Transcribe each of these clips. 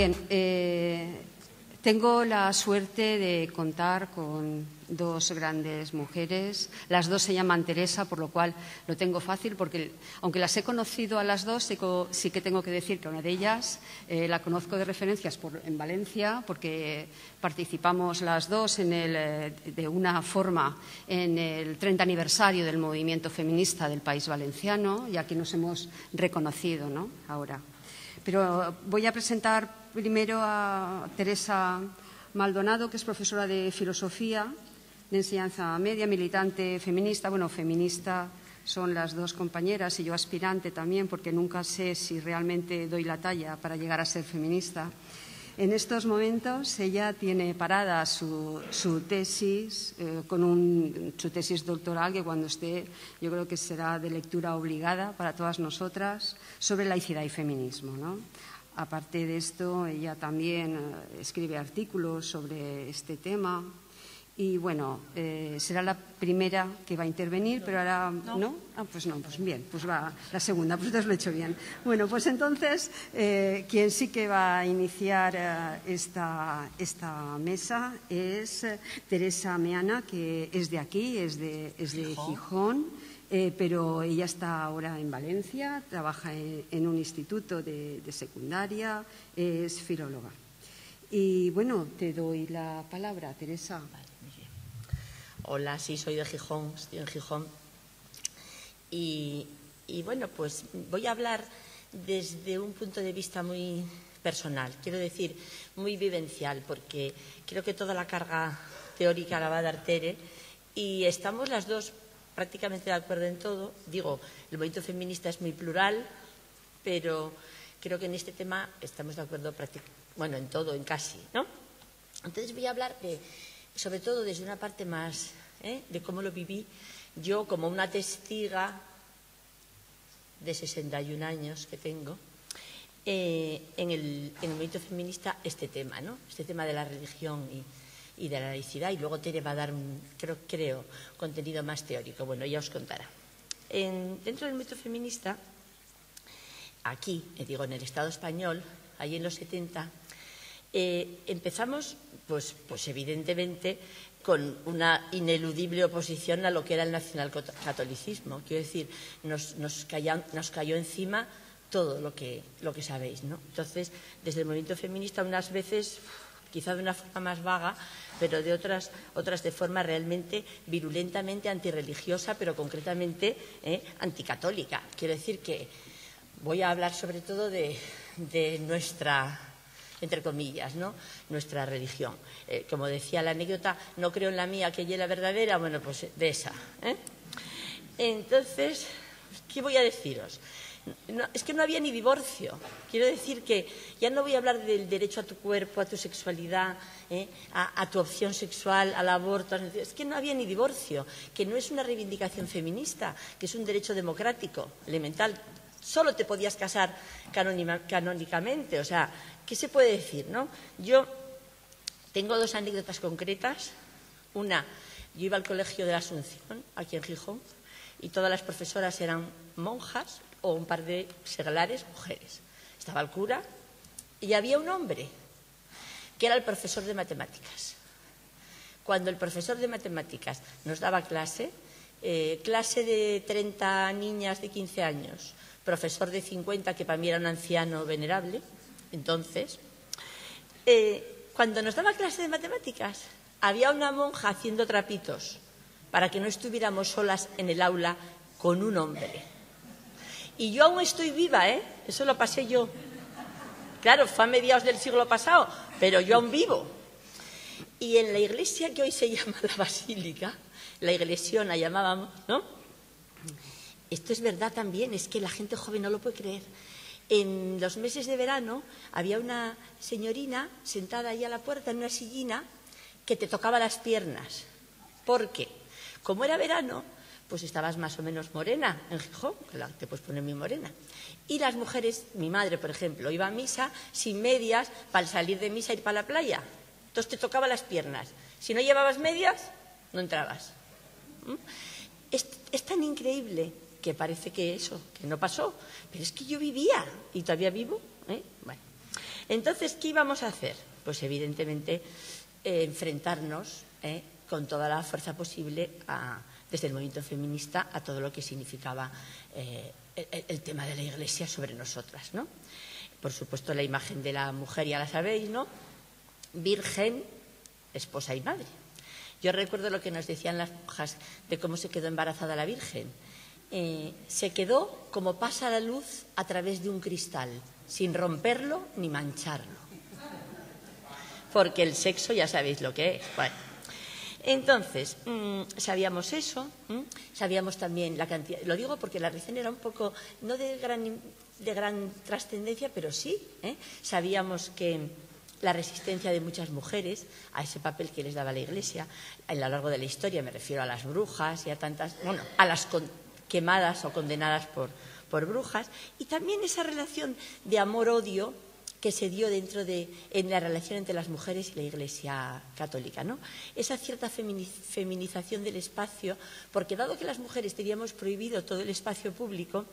Bien, tengo la suerte de contar con dos grandes mujeres. Las dos se llaman Teresa, por lo cual lo tengo fácil, porque aunque las he conocido a las dos, sí que tengo que decir que una de ellas la conozco de referencias en Valencia, porque participamos las dos de una forma en el 30 aniversario del movimiento feminista del País Valenciano, y aquí nos hemos reconocido, ¿no?, ahora. Pero voy a presentar primero a Teresa Maldonado, que es profesora de filosofía de enseñanza media, militante feminista. Bueno, feminista son las dos compañeras y yo aspirante también, porque nunca sé si realmente doy la talla para llegar a ser feminista. En estos momentos ella tiene parada su tesis, su tesis doctoral, que cuando esté yo creo que será de lectura obligada para todas nosotras, sobre laicidad y feminismo, ¿no? Aparte de esto, ella también escribe artículos sobre este tema. Y bueno, será la primera que va a intervenir, pero ahora ¿no? Pues no, pues bien, pues va la segunda, pues entonces lo he hecho bien. Bueno, pues entonces quien sí que va a iniciar esta mesa es Teresa Meana, que es de aquí, es de Gijón, pero ella está ahora en Valencia, trabaja en un instituto de secundaria, es filóloga. Y bueno, te doy la palabra, Teresa. Hola, sí, soy de Gijón, estoy en Gijón. Y bueno, pues voy a hablar desde un punto de vista muy personal, quiero decir, muy vivencial, porque creo que toda la carga teórica la va a dar Tere y estamos las dos prácticamente de acuerdo en todo. Digo, el movimiento feminista es muy plural, pero creo que en este tema estamos de acuerdo bueno, en todo, en casi, ¿no? Entonces voy a hablar sobre todo desde una parte más de cómo lo viví yo como una testiga de 61 años que tengo en el movimiento feminista, este tema, ¿no? Este tema de la religión y de la laicidad, y luego Tere va a dar creo contenido más teórico. Bueno, ya os contará. Dentro del movimiento feminista, aquí, digo, en el Estado español, ahí en los 70, empezamos, pues evidentemente, con una ineludible oposición a lo que era el nacionalcatolicismo. Quiero decir, nos cayó encima todo lo que sabéis, ¿no? Entonces, desde el movimiento feminista, unas veces, quizá de una forma más vaga, pero de otras de forma realmente virulentamente antirreligiosa, pero concretamente anticatólica. Quiero decir que voy a hablar sobre todo de nuestra, entre comillas, ¿no?, nuestra religión. Como decía la anécdota, no creo en la mía, que ella es la verdadera, bueno, pues de esa. Entonces, ¿qué voy a deciros? No, es que no había ni divorcio. Quiero decir que ya no voy a hablar del derecho a tu cuerpo, a tu sexualidad, a tu opción sexual, al aborto. Es que no había ni divorcio, que no es una reivindicación feminista, que es un derecho democrático, elemental. Solo te podías casar canónicamente. O sea, ¿qué se puede decir, no? Yo tengo dos anécdotas concretas. Una, yo iba al colegio de la Asunción, aquí en Gijón, y todas las profesoras eran monjas o un par de seglares mujeres. Estaba el cura y había un hombre que era el profesor de matemáticas. Cuando el profesor de matemáticas nos daba clase de 30 niñas de 15 años, profesor de 50, que para mí era un anciano venerable, entonces, cuando nos daba clase de matemáticas, había una monja haciendo trapitos para que no estuviéramos solas en el aula con un hombre. Y yo aún estoy viva, eso lo pasé yo. Claro, fue a mediados del siglo pasado, pero yo aún vivo. Y en la iglesia que hoy se llama la Basílica, la iglesiona llamábamos, ¿no? Esto es verdad también, es que la gente joven no lo puede creer. En los meses de verano había una señorina sentada ahí a la puerta en una sillina que te tocaba las piernas. ¿Por qué? Como era verano, pues estabas más o menos morena en Gijón, te puedes poner muy morena. Y las mujeres, mi madre, por ejemplo, iba a misa sin medias para salir de misa e ir para la playa. Entonces te tocaba las piernas. Si no llevabas medias, no entrabas. Es tan increíble que parece que eso, que no pasó, pero es que yo vivía y todavía vivo. Bueno, Entonces, ¿qué íbamos a hacer? Pues evidentemente enfrentarnos con toda la fuerza posible desde el movimiento feminista a todo lo que significaba el tema de la Iglesia sobre nosotras, ¿no? Por supuesto, la imagen de la mujer, ya la sabéis, ¿no? Virgen, esposa y madre. Yo recuerdo lo que nos decían las monjas de cómo se quedó embarazada la Virgen. Se quedó como pasa la luz a través de un cristal, sin romperlo ni mancharlo. Porque el sexo ya sabéis lo que es. Bueno, entonces, sabíamos eso, sabíamos también la cantidad. Lo digo porque la Virgen era un poco, no de gran trascendencia, pero sí, sabíamos que la resistencia de muchas mujeres a ese papel que les daba la Iglesia a lo largo de la historia, me refiero a las brujas y a tantas, bueno, a las quemadas o condenadas por brujas, y también esa relación de amor-odio que se dio en la relación entre las mujeres y la Iglesia católica, ¿no? Esa cierta feminización del espacio, porque dado que las mujeres teníamos prohibido todo el espacio público,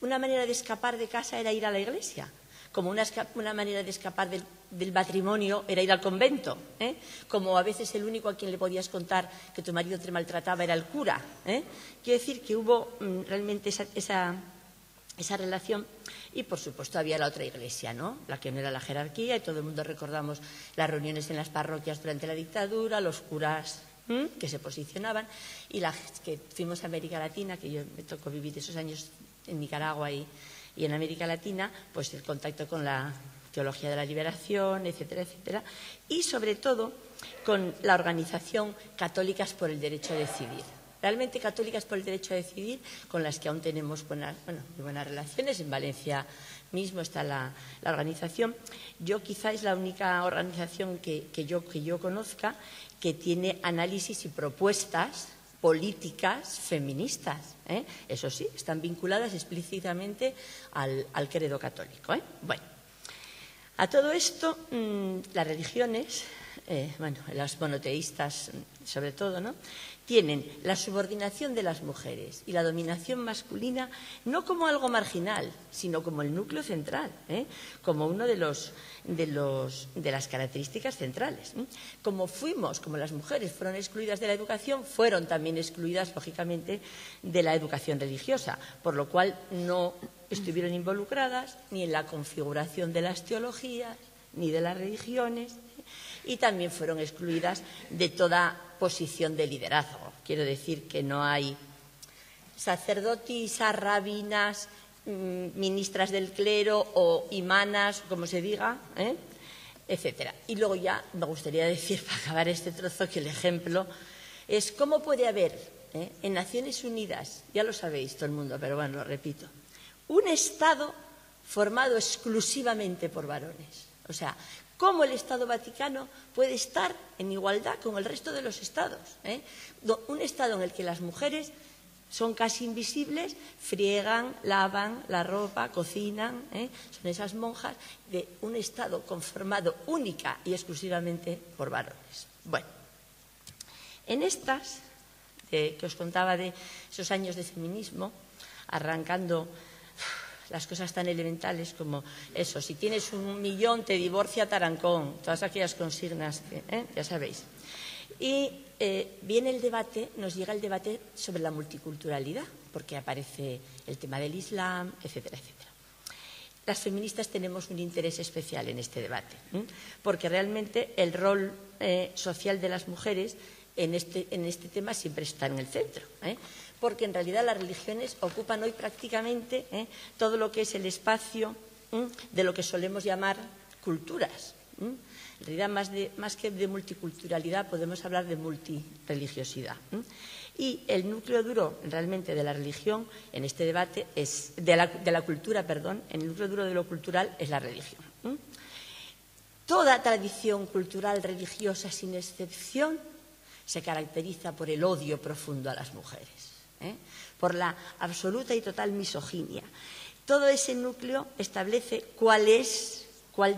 una manera de escapar de casa era ir a la Iglesia, como una manera de escapar del matrimonio era ir al convento, como a veces el único a quien le podías contar que tu marido te maltrataba era el cura. Quiero decir que hubo realmente esa relación. Y, por supuesto, había la otra Iglesia, ¿no? La que no era la jerarquía, y todo el mundo recordamos las reuniones en las parroquias durante la dictadura, los curas que se posicionaban, y las que fuimos a América Latina, que yo me tocó vivir esos años en Nicaragua y en América Latina, pues el contacto con la teología de la liberación, etcétera, etcétera, y sobre todo con la organización Católicas por el Derecho a Decidir. Realmente Católicas por el Derecho a Decidir, con las que aún tenemos buenas relaciones. En Valencia mismo está la organización. Yo quizá es la única organización que yo conozca que tiene análisis y propuestas políticas feministas. Eso sí, están vinculadas explícitamente al credo católico. Bueno, a todo esto, las religiones, las monoteístas sobre todo, ¿no?, tienen la subordinación de las mujeres y la dominación masculina no como algo marginal, sino como el núcleo central, como uno de las características centrales. Como las mujeres fueron excluidas de la educación, fueron también excluidas, lógicamente, de la educación religiosa, por lo cual no estuvieron involucradas ni en la configuración de las teologías ni de las religiones, y también fueron excluidas de toda posición de liderazgo. Quiero decir que no hay sacerdotisas, rabinas, ministras del clero o imanas, como se diga, etcétera. Y luego ya me gustaría decir, para acabar este trozo, que el ejemplo es cómo puede haber en Naciones Unidas, ya lo sabéis todo el mundo, pero bueno, lo repito, un Estado formado exclusivamente por varones. O sea, cómo el Estado Vaticano puede estar en igualdad con el resto de los estados. Un Estado en el que las mujeres son casi invisibles, friegan, lavan la ropa, cocinan, son esas monjas de un Estado conformado única y exclusivamente por varones. Bueno, en estas, que os contaba de esos años de feminismo, arrancando las cosas tan elementales como eso, si tienes 1 millón te divorcia Tarancón, todas aquellas consignas que ya sabéis. Y viene el debate, nos llega el debate sobre la multiculturalidad, porque aparece el tema del Islam, etcétera, etcétera. Las feministas tenemos un interés especial en este debate, porque realmente el rol social de las mujeres en este tema siempre está en el centro, porque en realidad las religiones ocupan hoy prácticamente todo lo que es el espacio de lo que solemos llamar culturas. En realidad, más que de multiculturalidad, podemos hablar de multireligiosidad. Y el núcleo duro realmente de la religión en este debate es de la cultura, perdón, el núcleo duro de lo cultural es la religión. Toda tradición cultural religiosa, sin excepción, se caracteriza por el odio profundo a las mujeres, por la absoluta y total misoginia. Todo ese núcleo establece cuál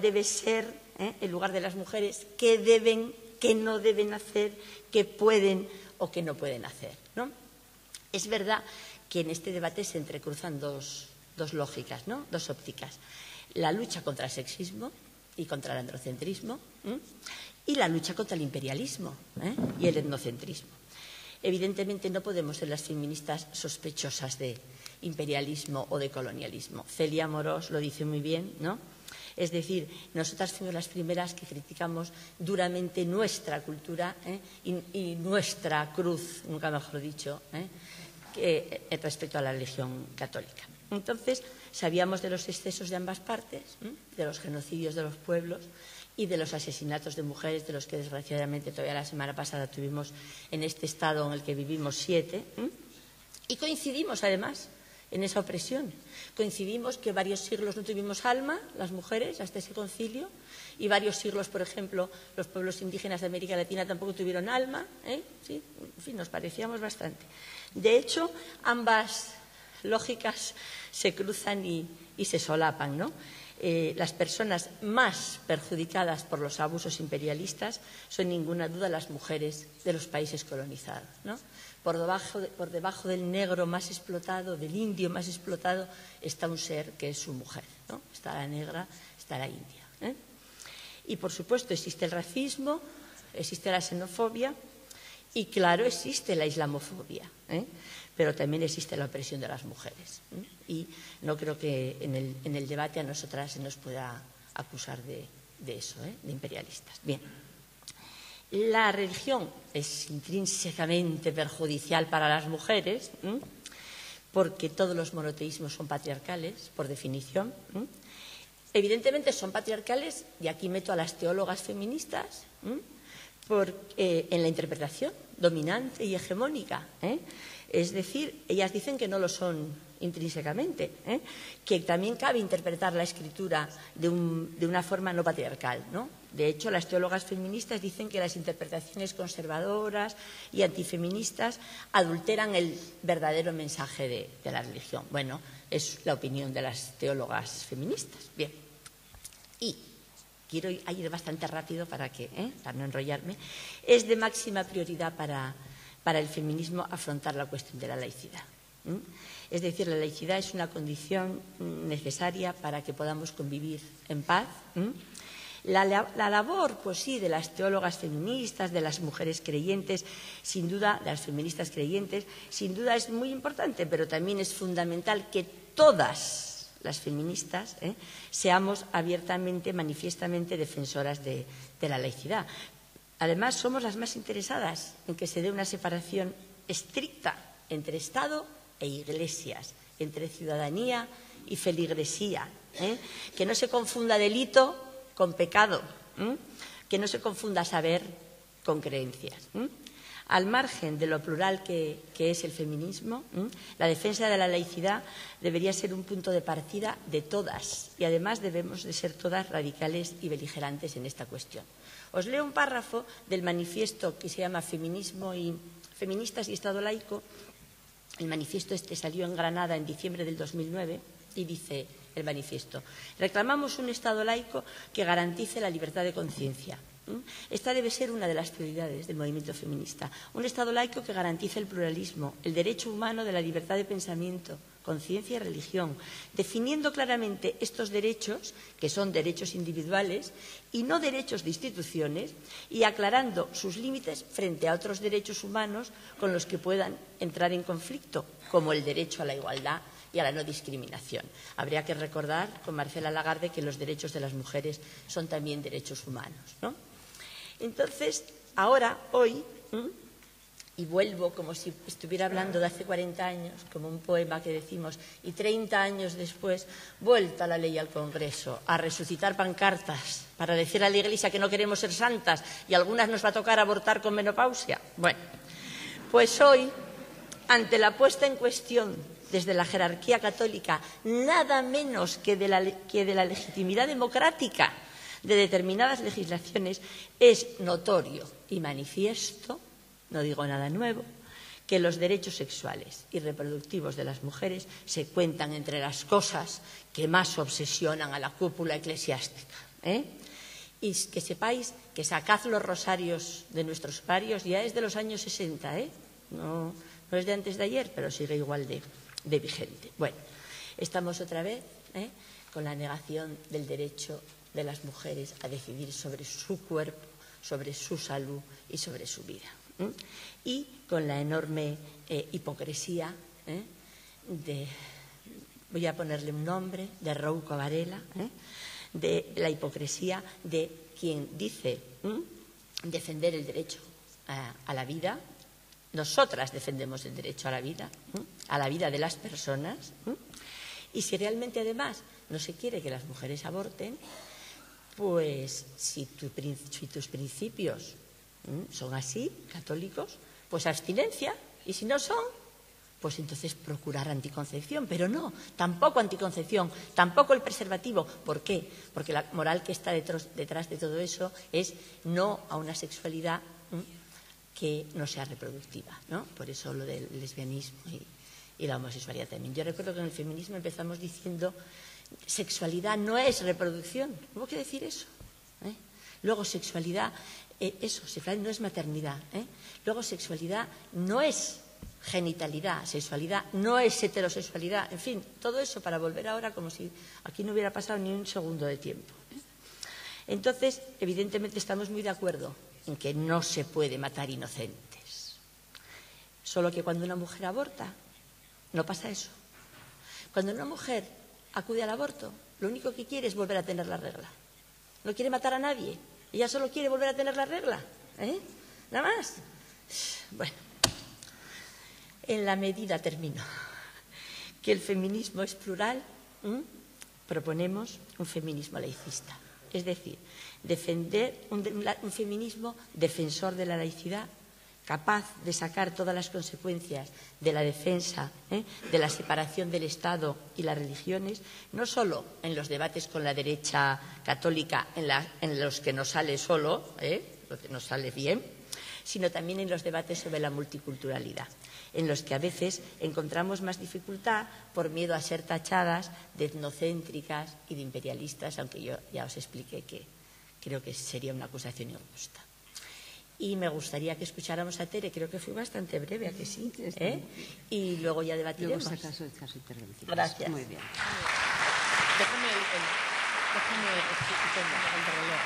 debe ser el lugar de las mujeres, qué deben, qué no deben hacer, qué pueden o qué no pueden hacer, ¿no? Es verdad que en este debate se entrecruzan dos lógicas, ¿no?, dos ópticas. La lucha contra el sexismo, y contra el androcentrismo, y la lucha contra el imperialismo y el etnocentrismo. Evidentemente no podemos ser las feministas sospechosas de imperialismo o de colonialismo. Celia Amorós lo dice muy bien, ¿no? Es decir, nosotras fuimos las primeras que criticamos duramente nuestra cultura y nuestra cruz, nunca mejor dicho, respecto a la religión católica. Entonces, sabíamos de los excesos de ambas partes, de los genocidios de los pueblos y de los asesinatos de mujeres, de los que desgraciadamente todavía la semana pasada tuvimos en este estado en el que vivimos 7, y coincidimos además en esa opresión. Coincidimos que varios siglos no tuvimos alma, las mujeres, hasta ese concilio, y varios siglos, por ejemplo, los pueblos indígenas de América Latina tampoco tuvieron alma, ¿sí? En fin, nos parecíamos bastante. De hecho, ambas lógicas se cruzan y se solapan, ¿no? Las personas más perjudicadas por los abusos imperialistas son, sin ninguna duda, las mujeres de los países colonizados, ¿no? Por debajo del negro más explotado, del indio más explotado, está un ser que es su mujer, ¿no? Está la negra, está la india, Y, por supuesto, existe el racismo, existe la xenofobia y, claro, existe la islamofobia, pero también existe la opresión de las mujeres. Y no creo que en el debate a nosotras se nos pueda acusar de eso, de imperialistas. Bien. La religión es intrínsecamente perjudicial para las mujeres, porque todos los monoteísmos son patriarcales, por definición. Evidentemente son patriarcales, y aquí meto a las teólogas feministas, en la interpretación dominante y hegemónica. Es decir, ellas dicen que no lo son intrínsecamente, que también cabe interpretar la escritura de una forma no patriarcal, ¿no? De hecho, las teólogas feministas dicen que las interpretaciones conservadoras y antifeministas adulteran el verdadero mensaje de la religión. Bueno, es la opinión de las teólogas feministas. Bien. Y quiero ir bastante rápido para no enrollarme. Es de máxima prioridad para el feminismo afrontar la cuestión de la laicidad. Es decir, la laicidad es una condición necesaria para que podamos convivir en paz. La labor, pues sí, de las teólogas feministas, de las mujeres creyentes, sin duda, de las feministas creyentes, sin duda es muy importante, pero también es fundamental que todas las feministas seamos abiertamente, manifiestamente defensoras de la laicidad. Además, somos las más interesadas en que se dé una separación estricta entre Estado e Iglesias, entre ciudadanía y feligresía, que no se confunda delito con pecado, que no se confunda saber con creencias. Al margen de lo plural que es el feminismo, la defensa de la laicidad debería ser un punto de partida de todas, y además debemos de ser todas radicales y beligerantes en esta cuestión. Os leo un párrafo del manifiesto que se llama Feministas y Estado Laico. El manifiesto salió en Granada en diciembre del 2009 y dice el manifiesto: reclamamos un Estado laico que garantice la libertad de conciencia. Esta debe ser una de las prioridades del movimiento feminista. Un Estado laico que garantice el pluralismo, el derecho humano de la libertad de pensamiento, conciencia y religión, definiendo claramente estos derechos, que son derechos individuales y no derechos de instituciones, y aclarando sus límites frente a otros derechos humanos con los que puedan entrar en conflicto, como el derecho a la igualdad y a la no discriminación. Habría que recordar con Marcela Lagarde que los derechos de las mujeres son también derechos humanos, ¿no? Entonces, ahora, hoy, y vuelvo como si estuviera hablando de hace 40 años, como un poema que decimos, y 30 años después, vuelta la ley al Congreso, a resucitar pancartas para decir a la Iglesia que no queremos ser santas y a algunas nos va a tocar abortar con menopausia. Bueno, pues hoy, ante la puesta en cuestión desde la jerarquía católica, nada menos que de la legitimidad democrática de determinadas legislaciones, es notorio y manifiesto, no digo nada nuevo, que los derechos sexuales y reproductivos de las mujeres se cuentan entre las cosas que más obsesionan a la cúpula eclesiástica. Y que sepáis que sacad los rosarios de nuestros ovarios ya es de los años 60, no es de antes de ayer, pero sigue igual de vigente. Bueno, estamos otra vez con la negación del derecho de las mujeres a decidir sobre su cuerpo, sobre su salud y sobre su vida. Y con la enorme hipocresía voy a ponerle un nombre, de Rouco Varela, de la hipocresía de quien dice defender el derecho a la vida. Nosotras defendemos el derecho a la vida de las personas, y si realmente además no se quiere que las mujeres aborten, pues si tus principios son así, católicos, pues abstinencia, y si no son, pues entonces procurar anticoncepción, pero no, tampoco anticoncepción, tampoco el preservativo. ¿Por qué? Porque la moral que está detrás de todo eso es no a una sexualidad que no sea reproductiva, ¿no? Por eso lo del lesbianismo y la homosexualidad también. Yo recuerdo que en el feminismo empezamos diciendo sexualidad no es reproducción. ¿Cómo quiere decir eso? Luego sexualidad, sexualidad no es maternidad. Luego sexualidad no es genitalidad, sexualidad no es heterosexualidad. En fin, todo eso para volver ahora como si aquí no hubiera pasado ni un segundo de tiempo. Entonces, evidentemente estamos muy de acuerdo en que no se puede matar inocentes. Solo que cuando una mujer aborta, no pasa eso. Cuando una mujer acude al aborto, lo único que quiere es volver a tener la regla. No quiere matar a nadie. Ella solo quiere volver a tener la regla. Nada más. Bueno, en la medida, termino, que el feminismo es plural, proponemos un feminismo laicista. Es decir, defender un feminismo defensor de la laicidad, capaz de sacar todas las consecuencias de la defensa de la separación del Estado y las religiones, no solo en los debates con la derecha católica, en los que nos sale solo, lo que nos sale bien, sino también en los debates sobre la multiculturalidad, en los que a veces encontramos más dificultad por miedo a ser tachadas de etnocéntricas y de imperialistas, aunque yo ya os expliqué que creo que sería una acusación injusta. Y me gustaría que escucháramos a Tere, creo que fui bastante breve, ¿a que sí? Y luego ya debatiremos. Luego caso intervenciones. Gracias. Muy bien. Déjame el reloj.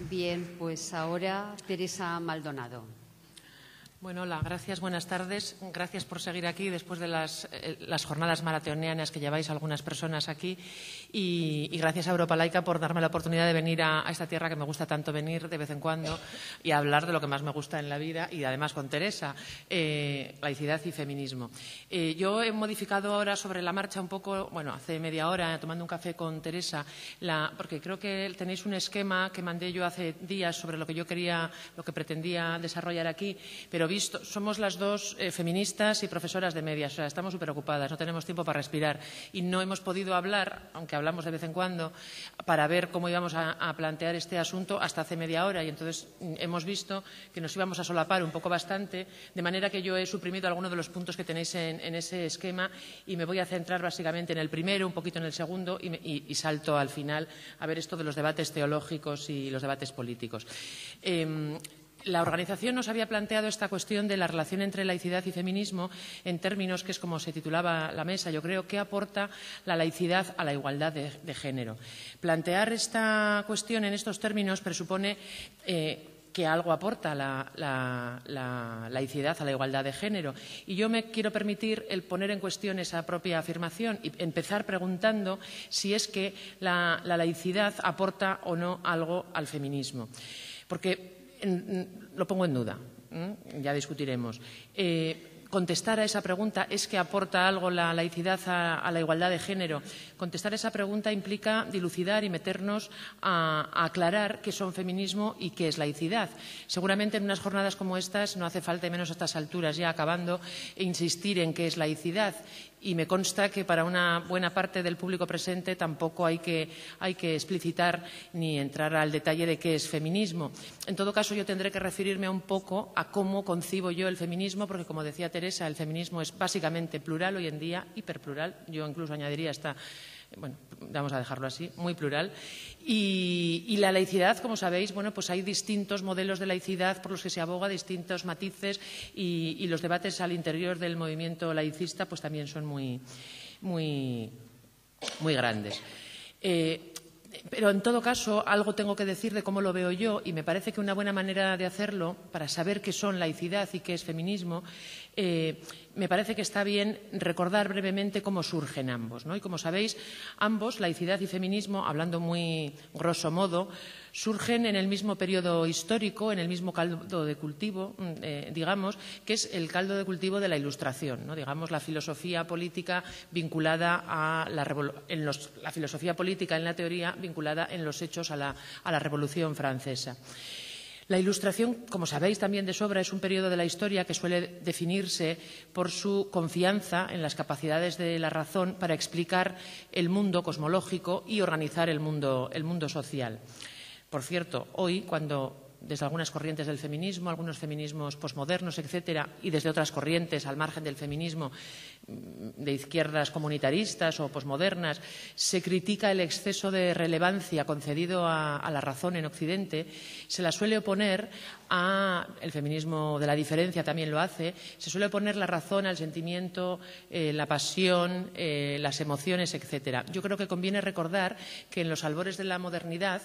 Bien, pues ahora Teresa Maldonado. Bueno, hola, gracias, buenas tardes. Gracias por seguir aquí después de las jornadas maratonianas que lleváis algunas personas aquí y gracias a Europa Laica por darme la oportunidad de venir a esta tierra que me gusta tanto venir de vez en cuando y a hablar de lo que más me gusta en la vida y además con Teresa, laicidad y feminismo. Yo he modificado ahora sobre la marcha un poco, bueno, hace media hora tomando un café con Teresa, porque creo que tenéis un esquema que mandé yo hace días sobre lo que yo quería, lo que pretendía desarrollar aquí, pero somos las dos feministas y profesoras de medias, o sea, estamos súper ocupadas, no tenemos tiempo para respirar y no hemos podido hablar, aunque hablamos de vez en cuando, para ver cómo íbamos a plantear este asunto hasta hace media hora y entonces hemos visto que nos íbamos a solapar un poco bastante, de manera que yo he suprimido algunos de los puntos que tenéis en ese esquema y me voy a centrar básicamente en el primero, un poquito en el segundo y salto al final a ver esto de los debates teológicos y los debates políticos. La organización nos había planteado esta cuestión de la relación entre laicidad y feminismo en términos que es como se titulaba la mesa. Yo creo que aporta la laicidad a la igualdad de género. Plantear esta cuestión en estos términos presupone que algo aporta la laicidad a la igualdad de género. Y yo me quiero permitir el poner en cuestión esa propia afirmación y empezar preguntando si es que la laicidad aporta o no algo al feminismo. Porque lo pongo en duda, ya discutiremos. Contestar a esa pregunta, ¿es que aporta algo la laicidad a la igualdad de género? Contestar a esa pregunta implica dilucidar y meternos a aclarar qué son feminismo y qué es laicidad. Seguramente en unas jornadas como estas no hace falta, y menos a estas alturas ya acabando, insistir en qué es laicidad. Y me consta que para una buena parte del público presente tampoco hay que explicitar ni entrar al detalle de qué es feminismo. En todo caso, yo tendré que referirme un poco a cómo concibo yo el feminismo, porque, como decía Teresa, el feminismo es básicamente plural hoy en día, hiperplural. Yo incluso añadiría hasta, bueno, vamos a dejarlo así, muy plural. Y la laicidad, como sabéis, bueno, pues hay distintos modelos de laicidad por los que se aboga, distintos matices y los debates al interior del movimiento laicista pues también son muy muy grandes. Pero, en todo caso, algo tengo que decir de cómo lo veo yo, y me parece que una buena manera de hacerlo, para saber qué son laicidad y qué es feminismo, me parece que está bien recordar brevemente cómo surgen ambos, ¿no? Y como sabéis, ambos, laicidad y feminismo, hablando muy grosso modo, surgen en el mismo periodo histórico, en el mismo caldo de cultivo, digamos, que es el caldo de cultivo de la Ilustración, ¿no? Digamos, la filosofía política vinculada a la filosofía política en la teoría vinculada en los hechos a la Revolución Francesa. La Ilustración, como sabéis también de sobra, es un periodo de la historia que suele definirse por su confianza en las capacidades de la razón para explicar el mundo cosmológico y organizar el mundo social. Por cierto, hoy, cuando desde algunas corrientes del feminismo, algunos feminismos posmodernos, etcétera, y desde otras corrientes al margen del feminismo de izquierdas comunitaristas o posmodernas, se critica el exceso de relevancia concedido a la razón en Occidente, se la suele oponer el feminismo de la diferencia también lo hace, se suele oponer la razón al sentimiento, la pasión, las emociones, etcétera. Yo creo que conviene recordar que en los albores de la modernidad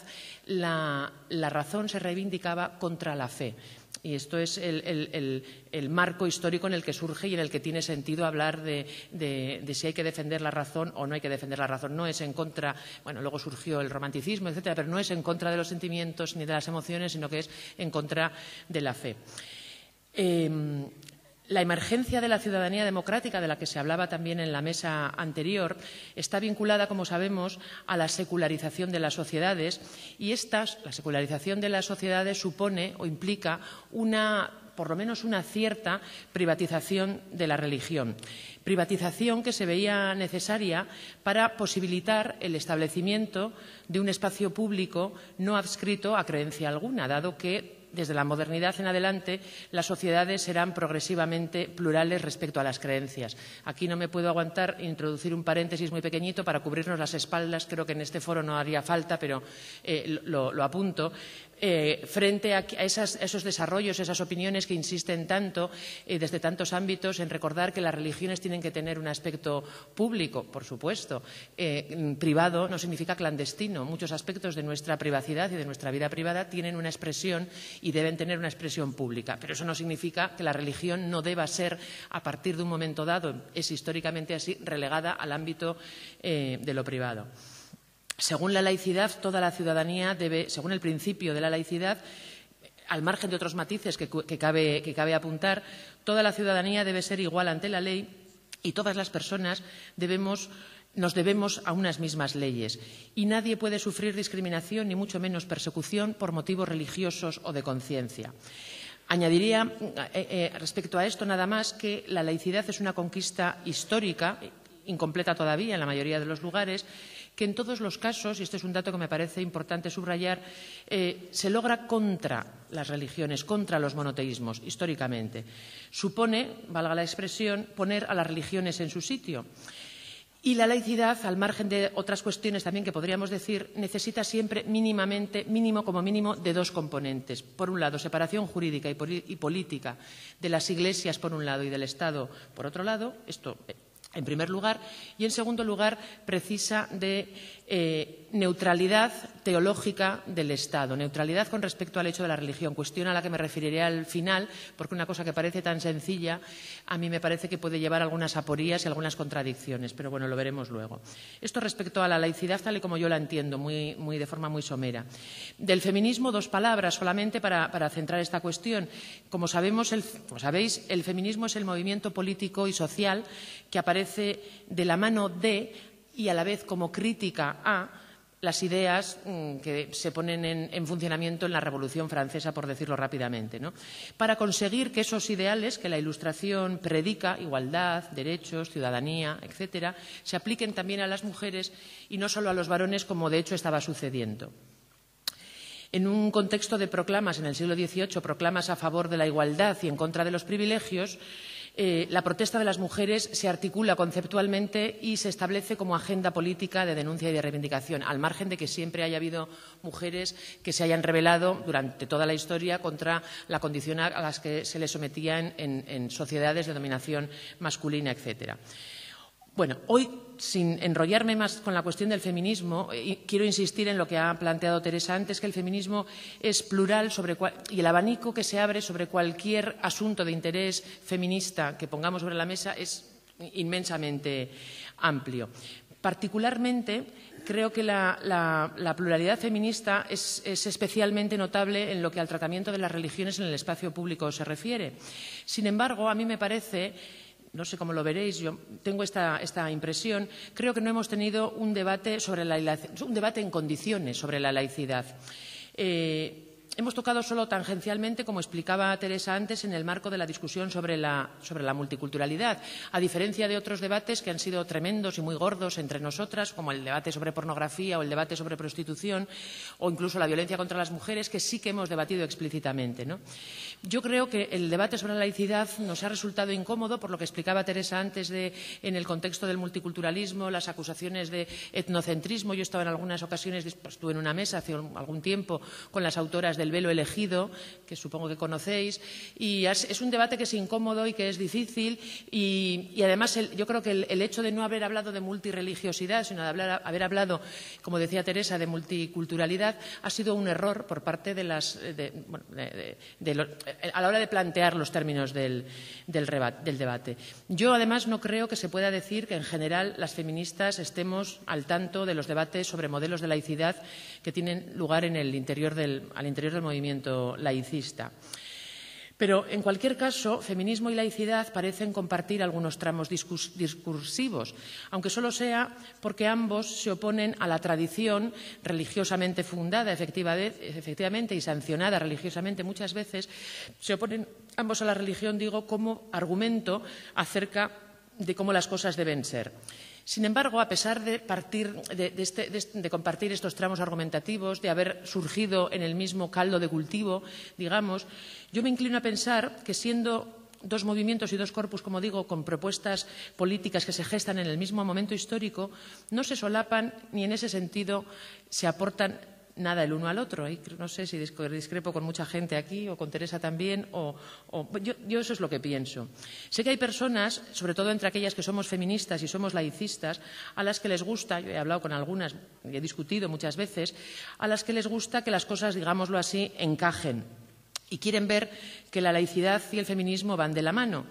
la razón se reivindicaba contra la fe. Y esto es el marco histórico en el que surge y en el que tiene sentido hablar de si hay que defender la razón o no hay que defender la razón. No es en contra, bueno, luego surgió el romanticismo, etcétera, pero no es en contra de los sentimientos ni de las emociones, sino que es en contra de la fe. La emergencia de la ciudadanía democrática, de la que se hablaba también en la mesa anterior, está vinculada, como sabemos, a la secularización de las sociedades, y la secularización de las sociedades supone o implica por lo menos una cierta privatización de la religión. Privatización que se veía necesaria para posibilitar el establecimiento de un espacio público no adscrito a creencia alguna, dado que desde la modernidad en adelante, las sociedades serán progresivamente plurales respecto a las creencias. Aquí no me puedo aguantar introducir un paréntesis muy pequeñito para cubrirnos las espaldas. Creo que en este foro no haría falta, pero lo apunto. Frente a esos desarrollos, esas opiniones que insisten tanto desde tantos ámbitos en recordar que las religiones tienen que tener un aspecto público, por supuesto. Privado no significa clandestino. Muchos aspectos de nuestra privacidad y de nuestra vida privada tienen una expresión y deben tener una expresión pública. Pero eso no significa que la religión no deba ser, a partir de un momento dado, es históricamente así, relegada al ámbito de lo privado. Según la laicidad, toda la ciudadanía debe, según el principio de la laicidad, al margen de otros matices que cabe apuntar, toda la ciudadanía debe ser igual ante la ley y todas las personas nos debemos a unas mismas leyes. Y nadie puede sufrir discriminación, ni mucho menos persecución, por motivos religiosos o de conciencia. Añadiría respecto a esto nada más que la laicidad es una conquista histórica, incompleta todavía en la mayoría de los lugares, que en todos los casos, y este es un dato que me parece importante subrayar, se logra contra las religiones, contra los monoteísmos, históricamente. Supone, valga la expresión, poner a las religiones en su sitio. Y la laicidad, al margen de otras cuestiones también que podríamos decir, necesita siempre como mínimo, de dos componentes. Por un lado, separación jurídica y política de las iglesias, por un lado, y del Estado, por otro lado. Esto en primer lugar, y en segundo lugar precisa de neutralidad teológica del Estado, neutralidad con respecto al hecho de la religión, cuestión a la que me referiré al final, porque una cosa que parece tan sencilla a mí me parece que puede llevar algunas aporías y algunas contradicciones, pero bueno, lo veremos luego. Esto respecto a la laicidad tal y como yo la entiendo, de forma muy somera. Del feminismo, dos palabras solamente para centrar esta cuestión. Como sabéis, el feminismo es el movimiento político y social que aparece de la mano de y a la vez como crítica a las ideas que se ponen en funcionamiento en la Revolución Francesa, por decirlo rápidamente, ¿no? Para conseguir que esos ideales que la Ilustración predica, igualdad, derechos, ciudadanía, etcétera, se apliquen también a las mujeres y no solo a los varones, como de hecho estaba sucediendo. En un contexto de proclamas en el siglo XVIII, proclamas a favor de la igualdad y en contra de los privilegios, la protesta de las mujeres se articula conceptualmente y se establece como agenda política de denuncia y de reivindicación, al margen de que siempre haya habido mujeres que se hayan rebelado durante toda la historia contra la condición a las que se les sometían en sociedades de dominación masculina, etcétera. Bueno, hoy, sin enrollarme más con la cuestión del feminismo, quiero insistir en lo que ha planteado Teresa antes, que el feminismo es plural y el abanico que se abre sobre cualquier asunto de interés feminista que pongamos sobre la mesa es inmensamente amplio. Particularmente, creo que la pluralidad feminista es especialmente notable en lo que al tratamiento de las religiones en el espacio público se refiere. Sin embargo, a mí me parece, no sé cómo lo veréis, yo tengo esta impresión, creo que no hemos tenido un debate en condiciones sobre la laicidad. Hemos tocado solo tangencialmente, como explicaba Teresa antes, en el marco de la discusión sobre la multiculturalidad, a diferencia de otros debates que han sido tremendos y muy gordos entre nosotras, como el debate sobre pornografía o el debate sobre prostitución o incluso la violencia contra las mujeres, que sí que hemos debatido explícitamente, ¿no? Yo creo que el debate sobre la laicidad nos ha resultado incómodo por lo que explicaba Teresa antes en el contexto del multiculturalismo, las acusaciones de etnocentrismo. Yo estaba en algunas ocasiones, estuve en una mesa hace algún tiempo con las autoras del velo elegido, que supongo que conocéis, y es un debate que es incómodo y que es difícil y además yo creo que el hecho de no haber hablado de multirreligiosidad, sino de haber hablado, como decía Teresa, de multiculturalidad, ha sido un error por parte a la hora de plantear los términos del debate. Yo, además, no creo que se pueda decir que, en general, las feministas estemos al tanto de los debates sobre modelos de laicidad que tienen lugar al interior del movimiento laicista. Pero, en cualquier caso, feminismo y laicidad parecen compartir algunos tramos discursivos, aunque solo sea porque ambos se oponen a la tradición religiosamente fundada, efectivamente, y sancionada religiosamente muchas veces. Se oponen ambos a la religión, digo, como argumento acerca de cómo las cosas deben ser. Sin embargo, a pesar de compartir estos tramos argumentativos, de haber surgido en el mismo caldo de cultivo, digamos, yo me inclino a pensar que, siendo dos movimientos y dos corpus, como digo, con propuestas políticas que se gestan en el mismo momento histórico, no se solapan ni en ese sentido se aportan nada el uno al otro. No sé si discrepo con mucha gente aquí o con Teresa también. Yo eso es lo que pienso. Sé que hay personas, sobre todo entre aquellas que somos feministas y somos laicistas, a las que les gusta, yo he hablado con algunas y he discutido muchas veces, a las que les gusta que las cosas, digámoslo así, encajen y quieren ver que la laicidad y el feminismo van de la mano.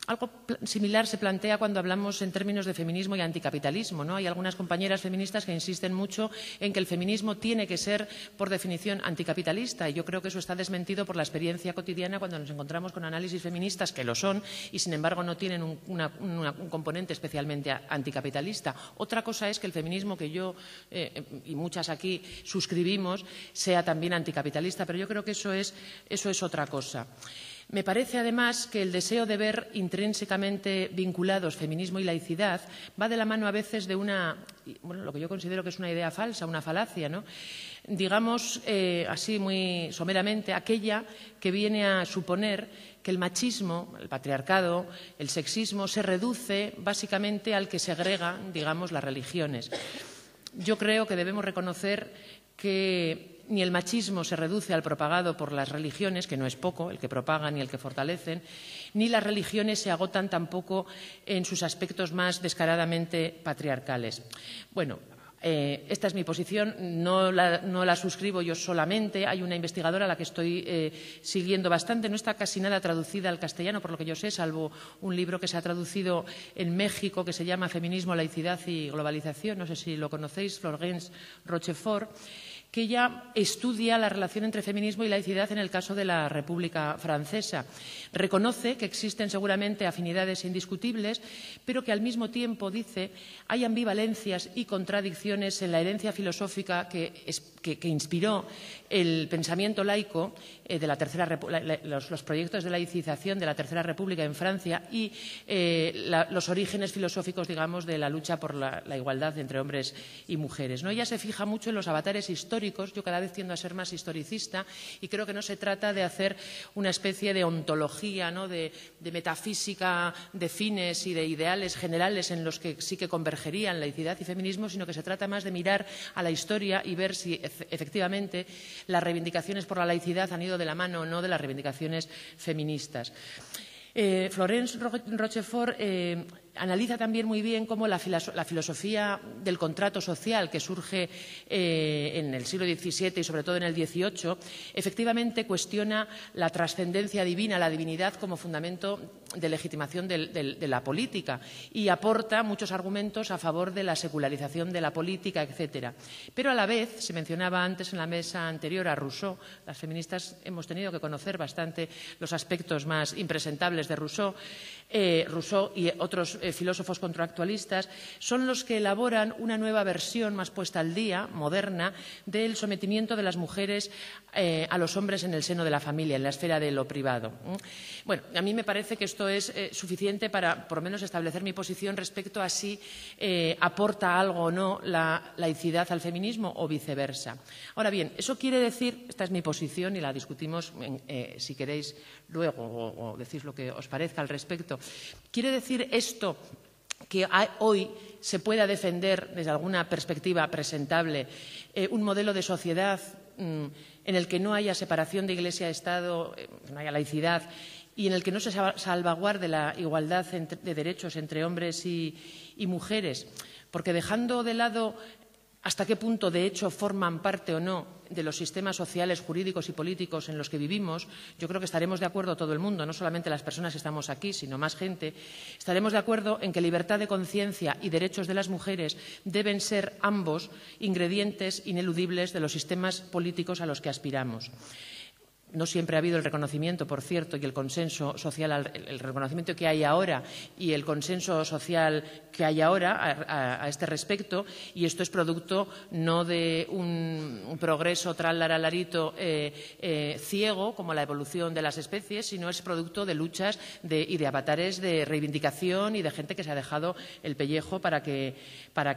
Algo similar se plantea cuando hablamos en términos de feminismo y anticapitalismo, ¿no? Hay algunas compañeras feministas que insisten mucho en que el feminismo tiene que ser, por definición, anticapitalista, y yo creo que eso está desmentido por la experiencia cotidiana cuando nos encontramos con análisis feministas que lo son y, sin embargo, no tienen un componente especialmente anticapitalista. Otra cosa es que el feminismo que yo y muchas aquí suscribimos sea también anticapitalista, pero yo creo que eso es otra cosa. Me parece, además, que el deseo de ver intrínsecamente vinculados feminismo y laicidad va de la mano a veces de lo que yo considero que es una idea falsa, una falacia, ¿no? Digamos, así muy someramente, aquella que viene a suponer que el machismo, el patriarcado, el sexismo se reduce básicamente al que segrega, digamos, las religiones. Yo creo que debemos reconocer que ni el machismo se reduce al propagado por las religiones, que no es poco el que propagan y el que fortalecen, ni las religiones se agotan tampoco en sus aspectos más descaradamente patriarcales. Bueno, esta es mi posición, no la suscribo yo solamente. Hay una investigadora a la que estoy siguiendo bastante, no está casi nada traducida al castellano, por lo que yo sé, salvo un libro que se ha traducido en México que se llama Feminismo, laicidad y globalización, no sé si lo conocéis, Florence Rochefort, que ella estudia la relación entre feminismo y laicidad en el caso de la República Francesa. Reconoce que existen seguramente afinidades indiscutibles, pero que al mismo tiempo, dice, hay ambivalencias y contradicciones en la herencia filosófica que inspiró el pensamiento laico de la los proyectos de laicización de la Tercera República en Francia y los orígenes filosóficos, digamos, de la lucha por la igualdad entre hombres y mujeres, ¿no? Ella se fija mucho en los avatares históricos. Yo cada vez tiendo a ser más historicista y creo que no se trata de hacer una especie de ontología, ¿no? de metafísica de fines y de ideales generales en los que sí que convergerían laicidad y feminismo, sino que se trata más de mirar a la historia y ver si efectivamente las reivindicaciones por la laicidad han ido de la mano o no de las reivindicaciones feministas. Florence Rochefort Analiza también muy bien cómo la filosofía del contrato social que surge en el siglo XVII y sobre todo en el XVIII, efectivamente cuestiona la trascendencia divina, la divinidad como fundamento de legitimación de la política y aporta muchos argumentos a favor de la secularización de la política, etcétera. Pero a la vez, se mencionaba antes en la mesa anterior a Rousseau, las feministas hemos tenido que conocer bastante los aspectos más impresentables de Rousseau. Rousseau y otros filósofos contractualistas son los que elaboran una nueva versión más puesta al día, moderna, del sometimiento de las mujeres a los hombres en el seno de la familia, en la esfera de lo privado. Bueno, a mí me parece que esto es suficiente para, por lo menos, establecer mi posición respecto a si aporta algo o no la laicidad al feminismo o viceversa. Ahora bien, eso quiere decir, esta es mi posición y la discutimos si queréis luego o decís lo que os parezca al respecto. ¿Quiere decir esto que hoy se pueda defender desde alguna perspectiva presentable un modelo de sociedad en el que no haya separación de Iglesia-Estado, no haya laicidad y en el que no se salvaguarde la igualdad de derechos entre hombres y mujeres? Porque dejando de lado hasta qué punto, de hecho, forman parte o no de los sistemas sociales, jurídicos y políticos en los que vivimos, yo creo que estaremos de acuerdo todo el mundo, no solamente las personas que estamos aquí, sino más gente, estaremos de acuerdo en que libertad de conciencia y derechos de las mujeres deben ser ambos ingredientes ineludibles de los sistemas políticos a los que aspiramos. No siempre ha habido el reconocimiento, por cierto, y el consenso social, el reconocimiento que hay ahora y el consenso social que hay ahora a este respecto, y esto es producto no de un progreso tralaralarito ciego, como la evolución de las especies, sino es producto de luchas y de avatares de reivindicación y de gente que se ha dejado el pellejo para que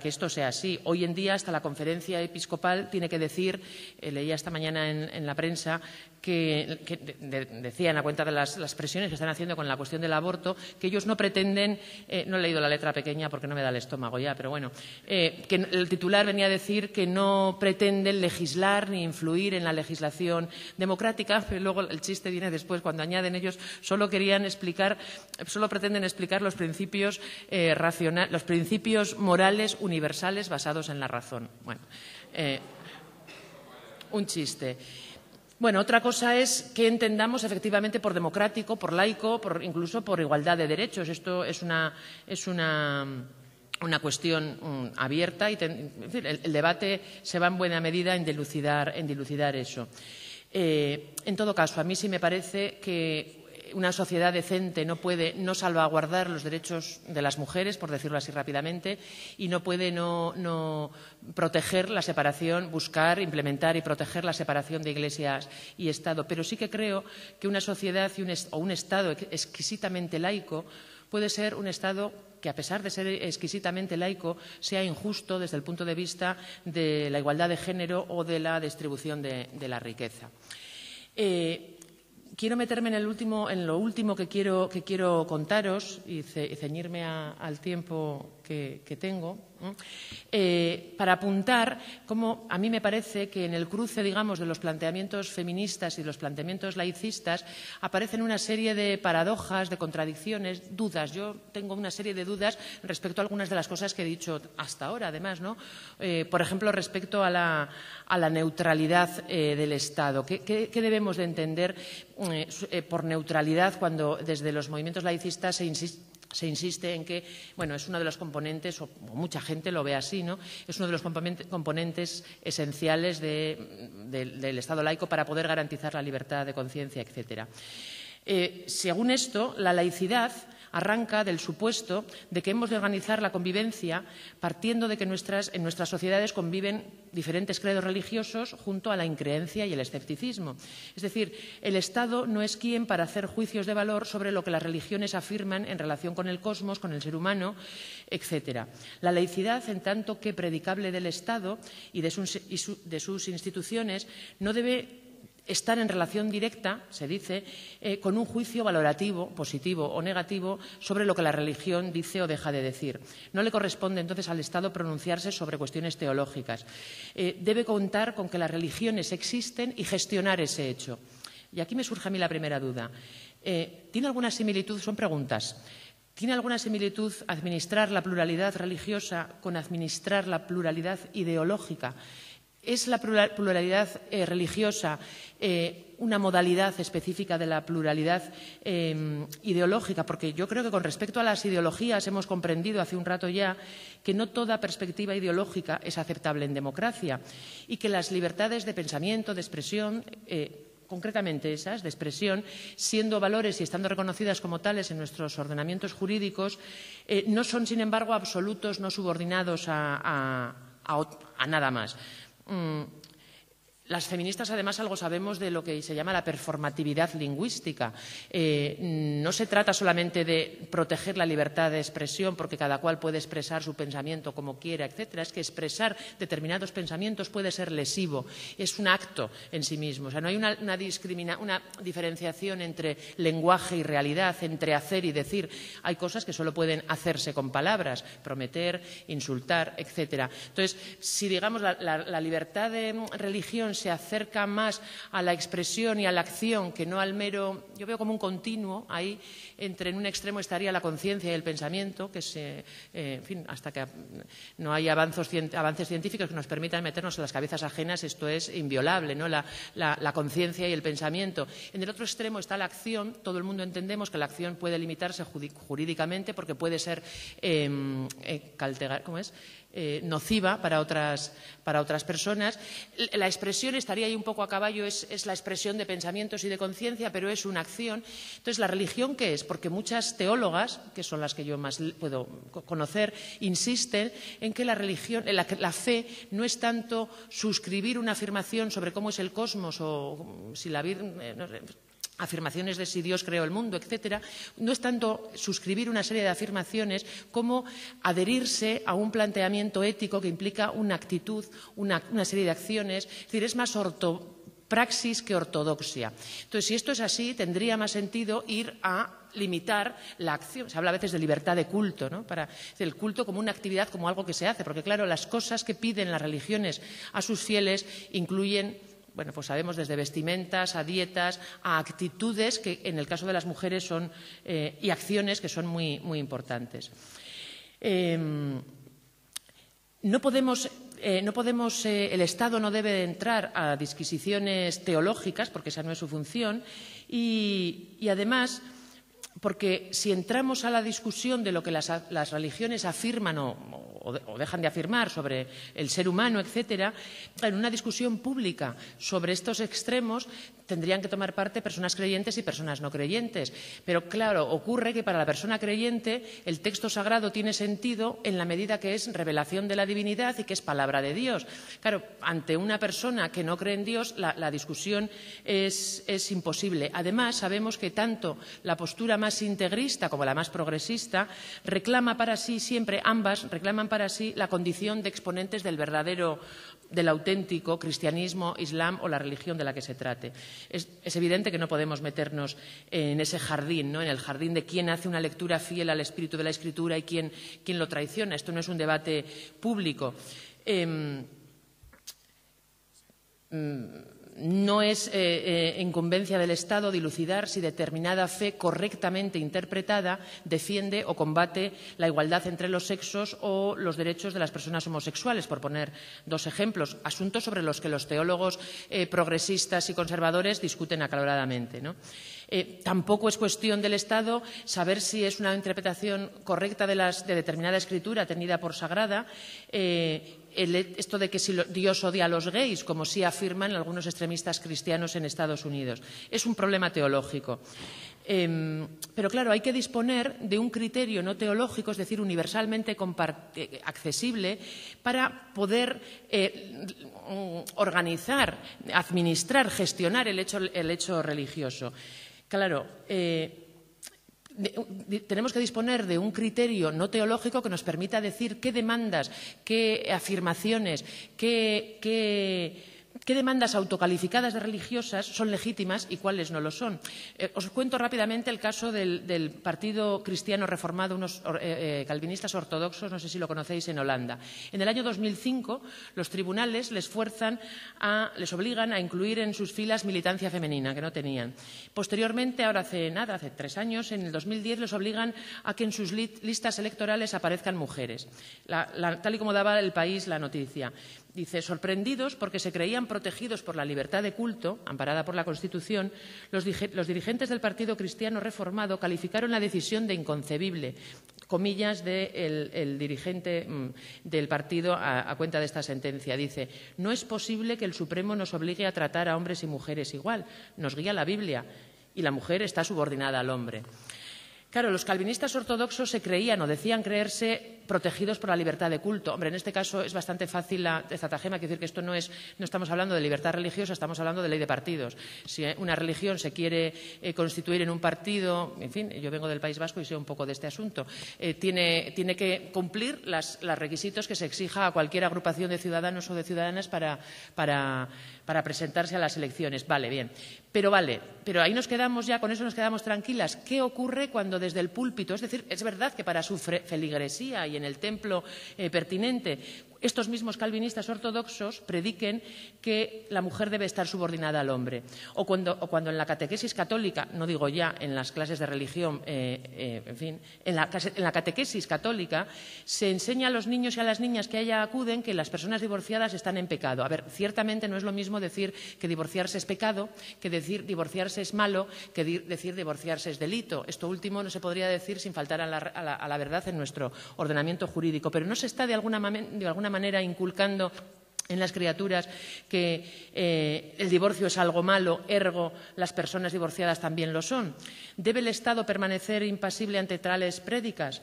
esto sea así. Hoy en día, hasta la conferencia episcopal tiene que decir, leía esta mañana en la prensa, que decían a cuenta de las presiones que están haciendo con la cuestión del aborto, que ellos no pretenden, no he leído la letra pequeña porque no me da el estómago ya, pero bueno, que el titular venía a decir que no pretenden legislar ni influir en la legislación democrática, pero luego el chiste viene después cuando añaden ellos solo pretenden explicar los principios los principios morales universales basados en la razón. Bueno, un chiste. Bueno, otra cosa es que entendamos efectivamente por democrático, por laico, incluso por igualdad de derechos. Esto es una cuestión abierta y en fin, el debate se va en buena medida en dilucidar eso. En todo caso, a mí sí me parece que una sociedad decente no puede no salvaguardar los derechos de las mujeres, por decirlo así rápidamente, y no puede no proteger la separación, buscar, implementar y proteger la separación de Iglesias y Estado. Pero sí que creo que una sociedad o un Estado exquisitamente laico puede ser un Estado que, a pesar de ser exquisitamente laico, sea injusto desde el punto de vista de la igualdad de género o de la distribución de la riqueza. Quiero meterme en lo último que quiero contaros y ceñirme al tiempo que tengo, para apuntar cómo a mí me parece que en el cruce, digamos, de los planteamientos feministas y los planteamientos laicistas aparecen una serie de paradojas, de contradicciones, dudas. Yo tengo una serie de dudas respecto a algunas de las cosas que he dicho hasta ahora, además, ¿no? Por ejemplo, respecto a la neutralidad del Estado. ¿Qué debemos de entender por neutralidad cuando desde los movimientos laicistas se insiste en que, bueno, es uno de los componentes, o mucha gente lo ve así, ¿no? Es uno de los componentes esenciales del Estado laico para poder garantizar la libertad de conciencia, etcétera. Según esto, la laicidad arranca del supuesto de que hemos de organizar la convivencia partiendo de que en nuestras sociedades conviven diferentes credos religiosos junto a la increencia y el escepticismo. Es decir, el Estado no es quien para hacer juicios de valor sobre lo que las religiones afirman en relación con el cosmos, con el ser humano, etcétera. La laicidad, en tanto que predicable del Estado y de sus instituciones, no debe estar en relación directa, se dice, con un juicio valorativo, positivo o negativo, sobre lo que la religión dice o deja de decir. No le corresponde entonces al Estado pronunciarse sobre cuestiones teológicas. Debe contar con que las religiones existen y gestionar ese hecho. Y aquí me surge a mí la primera duda. ¿Tiene alguna similitud? Son preguntas. ¿Tiene alguna similitud administrar la pluralidad religiosa con administrar la pluralidad ideológica? ¿Es la pluralidad religiosa una modalidad específica de la pluralidad ideológica? Porque yo creo que con respecto a las ideologías hemos comprendido hace un rato ya que no toda perspectiva ideológica es aceptable en democracia y que las libertades de pensamiento, de expresión, concretamente esas, de expresión, siendo valores y estando reconocidas como tales en nuestros ordenamientos jurídicos, no son, sin embargo, absolutos, no subordinados a nada más. Las feministas, además, algo sabemos de lo que se llama la performatividad lingüística. No se trata solamente de proteger la libertad de expresión porque cada cual puede expresar su pensamiento como quiera, etcétera. Es que expresar determinados pensamientos puede ser lesivo. Es un acto en sí mismo. O sea, no hay una diferenciación entre lenguaje y realidad, entre hacer y decir. Hay cosas que solo pueden hacerse con palabras, prometer, insultar, etcétera. Entonces, si digamos la libertad de religión se acerca más a la expresión y a la acción que no al mero... Yo veo como un continuo ahí entre en un extremo estaría la conciencia y el pensamiento, que en fin, hasta que no hay avances científicos que nos permitan meternos en las cabezas ajenas, esto es inviolable, ¿no? La conciencia y el pensamiento. En el otro extremo está la acción. Todo el mundo entendemos que la acción puede limitarse jurídicamente porque puede ser nociva para otras personas. La expresión estaría ahí un poco a caballo, es la expresión de pensamientos y de conciencia, pero es una acción. Entonces, ¿la religión qué es? Porque muchas teólogas, que son las que yo más puedo conocer, insisten en que la religión, la fe no es tanto suscribir una afirmación sobre cómo es el cosmos o si la vida... afirmaciones de si Dios creó el mundo, etcétera, no es tanto suscribir una serie de afirmaciones como adherirse a un planteamiento ético que implica una actitud, una serie de acciones. Es decir, es más praxis que ortodoxia. Entonces, si esto es así, tendría más sentido ir a limitar la acción. Se habla a veces de libertad de culto, ¿no? El culto como una actividad, como algo que se hace, porque claro, las cosas que piden las religiones a sus fieles incluyen... Bueno, pues sabemos desde vestimentas a dietas, a actitudes que en el caso de las mujeres son y acciones que son muy, muy importantes. No podemos, el Estado no debe entrar a disquisiciones teológicas porque esa no es su función y además porque si entramos a la discusión de lo que las religiones afirman o dejan de afirmar sobre el ser humano, etcétera, en una discusión pública sobre estos extremos tendrían que tomar parte personas creyentes y personas no creyentes. Pero claro, ocurre que para la persona creyente el texto sagrado tiene sentido en la medida que es revelación de la divinidad y que es palabra de Dios. Claro, ante una persona que no cree en Dios, la discusión es imposible. Además, sabemos que tanto la postura más integrista como la más progresista reclama para sí siempre, ambas reclaman para sí la condición de exponentes del verdadero, del auténtico cristianismo, islam o la religión de la que se trate. Es evidente que no podemos meternos en ese jardín, ¿no? En el jardín de quién hace una lectura fiel al espíritu de la Escritura y quién lo traiciona. Esto no es un debate público. No es incumbencia del Estado dilucidar si determinada fe correctamente interpretada defiende o combate la igualdad entre los sexos o los derechos de las personas homosexuales, por poner dos ejemplos, asuntos sobre los que los teólogos progresistas y conservadores discuten acaloradamente, ¿no? Tampoco es cuestión del Estado saber si es una interpretación correcta de determinada escritura tenida por sagrada, esto de que si Dios odia a los gays, como sí afirman algunos extremistas cristianos en Estados Unidos. Es un problema teológico. Pero claro, hay que disponer de un criterio no teológico, es decir, universalmente accesible, para poder organizar, administrar, gestionar el hecho religioso. Claro, tenemos que disponer de un criterio no teológico que nos permita decir qué demandas, qué afirmaciones, qué ¿Qué demandas autocalificadas de religiosas son legítimas y cuáles no lo son? Os cuento rápidamente el caso del Partido Cristiano Reformado, unos calvinistas ortodoxos, no sé si lo conocéis, en Holanda. En el año 2005, los tribunales les obligan a incluir en sus filas militancia femenina, que no tenían. Posteriormente, ahora hace 3 años, en el 2010, les obligan a que en sus listas electorales aparezcan mujeres, tal y como daba El País la noticia. Dice, sorprendidos porque se creían protegidos por la libertad de culto, amparada por la Constitución, los dirigentes del Partido Cristiano Reformado calificaron la decisión de inconcebible, comillas del dirigente del partido a cuenta de esta sentencia. Dice, no es posible que el Supremo nos obligue a tratar a hombres y mujeres igual, nos guía la Biblia y la mujer está subordinada al hombre. Claro, los calvinistas ortodoxos se creían o decían creerse protegidos por la libertad de culto. Hombre, en este caso es bastante fácil la estratagema, quiero decir que esto no estamos hablando de libertad religiosa, estamos hablando de ley de partidos. Si una religión se quiere constituir en un partido, en fin, yo vengo del País Vasco y sé un poco de este asunto, tiene que cumplir los requisitos que se exija a cualquier agrupación de ciudadanos o de ciudadanas para presentarse a las elecciones. Vale, bien. Pero ahí nos quedamos ya, con eso nos quedamos tranquilas. ¿Qué ocurre cuando desde el púlpito, es decir, es verdad que para su feligresía y en el templo pertinente, estos mismos calvinistas ortodoxos prediquen que la mujer debe estar subordinada al hombre? O cuando en la catequesis católica, no digo ya en las clases de religión, en fin, en la catequesis católica se enseña a los niños y a las niñas que allá acuden que las personas divorciadas están en pecado. A ver, ciertamente no es lo mismo decir que divorciarse es pecado, que decir divorciarse es malo, que decir divorciarse es delito. Esto último no se podría decir sin faltar a la verdad en nuestro ordenamiento jurídico. Pero no se está de alguna manera inculcando en las criaturas que el divorcio es algo malo, ergo las personas divorciadas también lo son. ¿Debe el Estado permanecer impasible ante tales prédicas?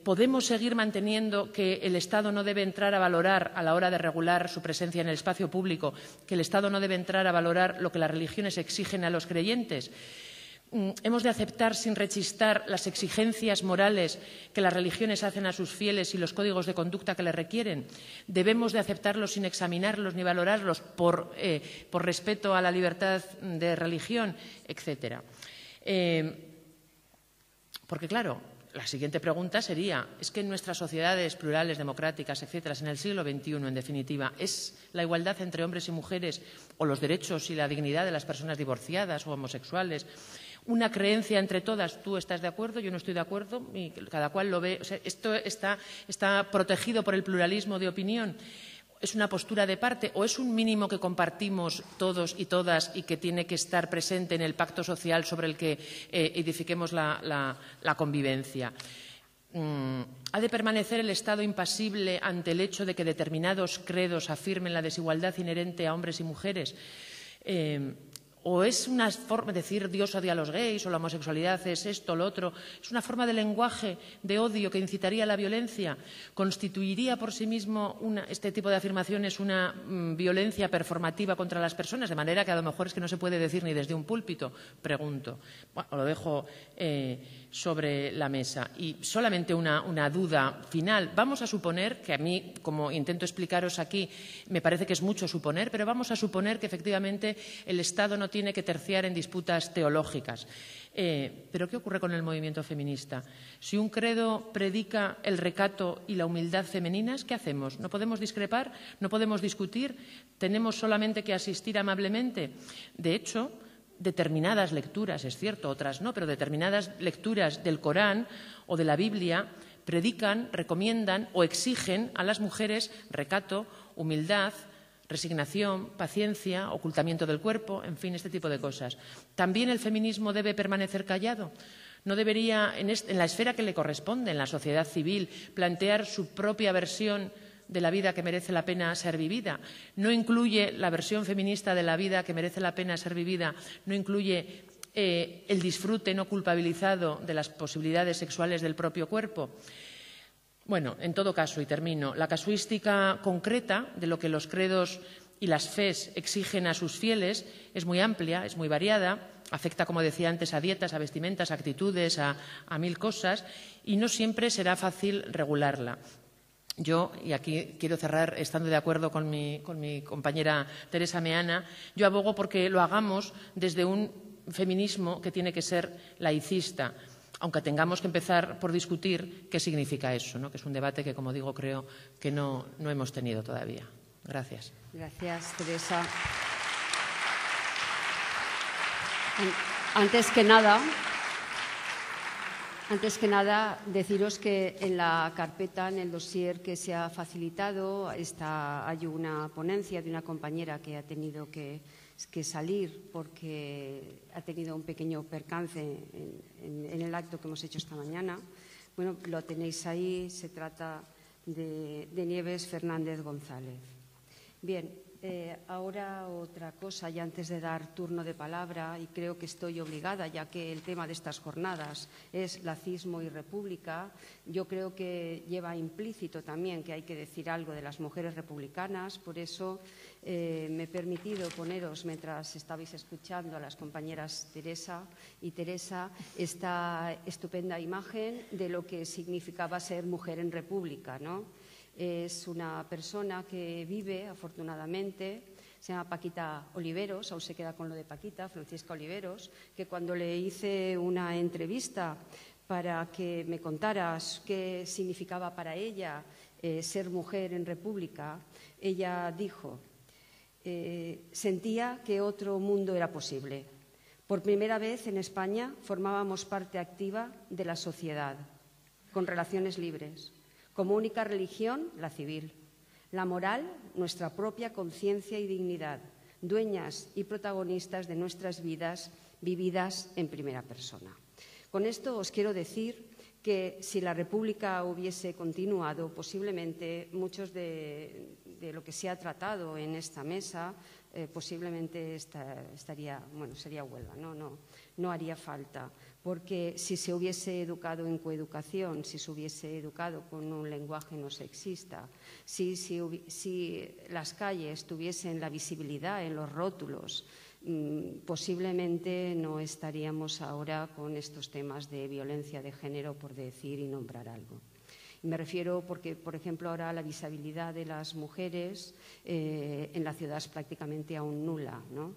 ¿Podemos seguir manteniendo que el Estado no debe entrar a valorar, a la hora de regular su presencia en el espacio público, que el Estado no debe entrar a valorar lo que las religiones exigen a los creyentes? ¿Hemos de aceptar sin rechistar las exigencias morales que las religiones hacen a sus fieles y los códigos de conducta que les requieren? ¿Debemos de aceptarlos sin examinarlos ni valorarlos por respeto a la libertad de religión, etcétera? Porque, claro, la siguiente pregunta sería, ¿es que en nuestras sociedades plurales, democráticas, etcétera, en el siglo XXI, en definitiva, es la igualdad entre hombres y mujeres o los derechos y la dignidad de las personas divorciadas o homosexuales una creencia entre todas? Tú estás de acuerdo, yo no estoy de acuerdo y cada cual lo ve. O sea, esto está protegido por el pluralismo de opinión. ¿Es una postura de parte o es un mínimo que compartimos todos y todas y que tiene que estar presente en el pacto social sobre el que edifiquemos la convivencia? ¿Ha de permanecer el Estado impasible ante el hecho de que determinados credos afirmen la desigualdad inherente a hombres y mujeres? ¿O es una forma de decir Dios odia a los gays o la homosexualidad es esto o lo otro? ¿Es una forma de lenguaje de odio que incitaría a la violencia? ¿Constituiría por sí mismo este tipo de afirmaciones una violencia performativa contra las personas? De manera que a lo mejor es que no se puede decir ni desde un púlpito, pregunto. Bueno, lo dejo sobre la mesa. Y solamente una duda final. Vamos a suponer, que a mí, como intento explicaros aquí, me parece que es mucho suponer, pero vamos a suponer que efectivamente el Estado no tiene que terciar en disputas teológicas. ¿Pero qué ocurre con el movimiento feminista? Si un credo predica el recato y la humildad femeninas, ¿qué hacemos? ¿No podemos discrepar? ¿No podemos discutir? ¿Tenemos solamente que asistir amablemente? De hecho, determinadas lecturas, es cierto, otras no, pero determinadas lecturas del Corán o de la Biblia predican, recomiendan o exigen a las mujeres recato, humildad, resignación, paciencia, ocultamiento del cuerpo, en fin, este tipo de cosas. ¿También el feminismo debe permanecer callado? ¿No debería, en la esfera que le corresponde, en la sociedad civil, plantear su propia versión de la vida que merece la pena ser vivida? ¿No incluye la versión feminista de la vida que merece la pena ser vivida? ¿No incluye el disfrute no culpabilizado de las posibilidades sexuales del propio cuerpo? Bueno, en todo caso, y termino, la casuística concreta de lo que los credos y las fes exigen a sus fieles es muy amplia, es muy variada, afecta, como decía antes, a dietas, a vestimentas, a actitudes, a mil cosas, y no siempre será fácil regularla. Yo, y aquí quiero cerrar estando de acuerdo con mi compañera Teresa Meana, yo abogo porque lo hagamos desde un feminismo que tiene que ser laicista, aunque tengamos que empezar por discutir qué significa eso, ¿no? Que es un debate que, como digo, creo que no hemos tenido todavía. Gracias. Gracias, Teresa. Antes que nada, deciros que en la carpeta, en el dossier que se ha facilitado, hay una ponencia de una compañera que ha tenido que salir porque ha tenido un pequeño percance en el acto que hemos hecho esta mañana. Bueno, lo tenéis ahí, se trata de Nieves Fernández González. Bien, ahora otra cosa, y antes de dar turno de palabra, y creo que estoy obligada, ya que el tema de estas jornadas es lacismo y república, yo creo que lleva implícito también que hay que decir algo de las mujeres republicanas, por eso me he permitido poneros, mientras estabais escuchando a las compañeras Teresa y Teresa, esta estupenda imagen de lo que significaba ser mujer en república, ¿no? Es una persona que vive, afortunadamente, se llama Paquita Oliveros, aún se queda con lo de Paquita, Francisca Oliveros, que cuando le hice una entrevista para que me contaras qué significaba para ella ser mujer en república, ella dijo, sentía que otro mundo era posible. Por primera vez en España formábamos parte activa de la sociedad, con relaciones libres. Como única religión, la civil. La moral, nuestra propia conciencia y dignidad, dueñas y protagonistas de nuestras vidas vividas en primera persona. Con esto os quiero decir que si la República hubiese continuado, posiblemente muchos de lo que se ha tratado en esta mesa posiblemente sería huelga, no haría falta. Porque si se hubiese educado en coeducación, si se hubiese educado con un lenguaje no sexista, si las calles tuviesen la visibilidad en los rótulos, posiblemente no estaríamos ahora con estos temas de violencia de género, por decir y nombrar algo. Me refiero porque, por ejemplo, ahora la visibilidad de las mujeres en la ciudad es prácticamente aún nula, ¿no?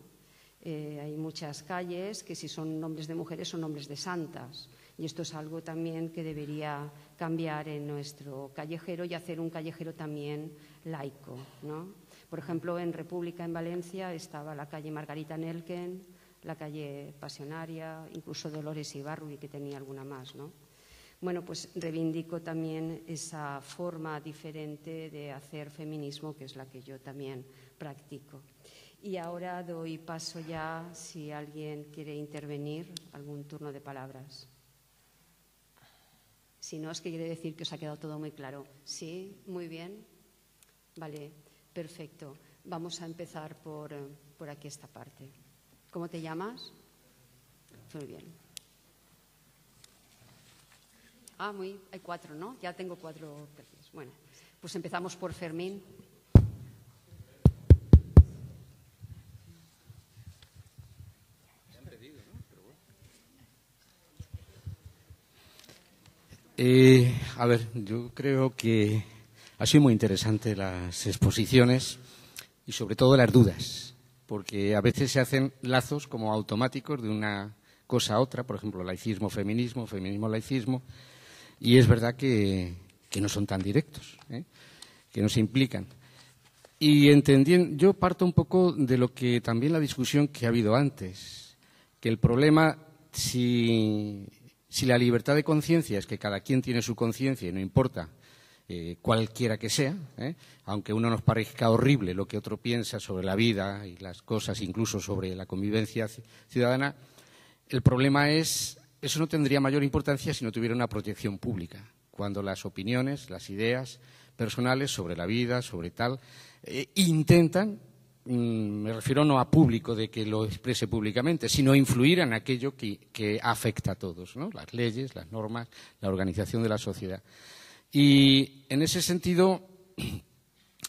Hay muchas calles que si son nombres de mujeres son nombres de santas y esto es algo también que debería cambiar en nuestro callejero y hacer un callejero también laico, ¿no? Por ejemplo, en República, en Valencia, estaba la calle Margarita Nelken, la calle Pasionaria, incluso Dolores Ibarruri, que tenía alguna más, ¿no? Bueno, pues reivindico también esa forma diferente de hacer feminismo, que es la que yo también practico. Y ahora doy paso ya, si alguien quiere intervenir, algún turno de palabras. Si no, es que quiere decir que os ha quedado todo muy claro. ¿Sí? Muy bien. Vale, perfecto. Vamos a empezar por aquí esta parte. ¿Cómo te llamas? Muy bien. Hay 4, ¿no? Ya tengo 4 perfiles. Bueno, pues empezamos por Fermín. A ver, yo creo que ha sido muy interesante las exposiciones y sobre todo las dudas, porque a veces se hacen lazos como automáticos de una cosa a otra, por ejemplo, laicismo, feminismo, feminismo, laicismo, y es verdad que no son tan directos, que no se implican. Y entendiendo, yo parto un poco de lo que también la discusión que ha habido antes, que el problema, si la libertad de conciencia es que cada quien tiene su conciencia y no importa cualquiera que sea, aunque a uno nos parezca horrible lo que otro piensa sobre la vida y las cosas, incluso sobre la convivencia ciudadana, el problema es, eso no tendría mayor importancia si no tuviera una protección pública, cuando las opiniones, las ideas personales sobre la vida, sobre tal, intentan, me refiero no a público de que lo exprese públicamente, sino influir en aquello que afecta a todos, ¿no? Las leyes, las normas, la organización de la sociedad. Y en ese sentido,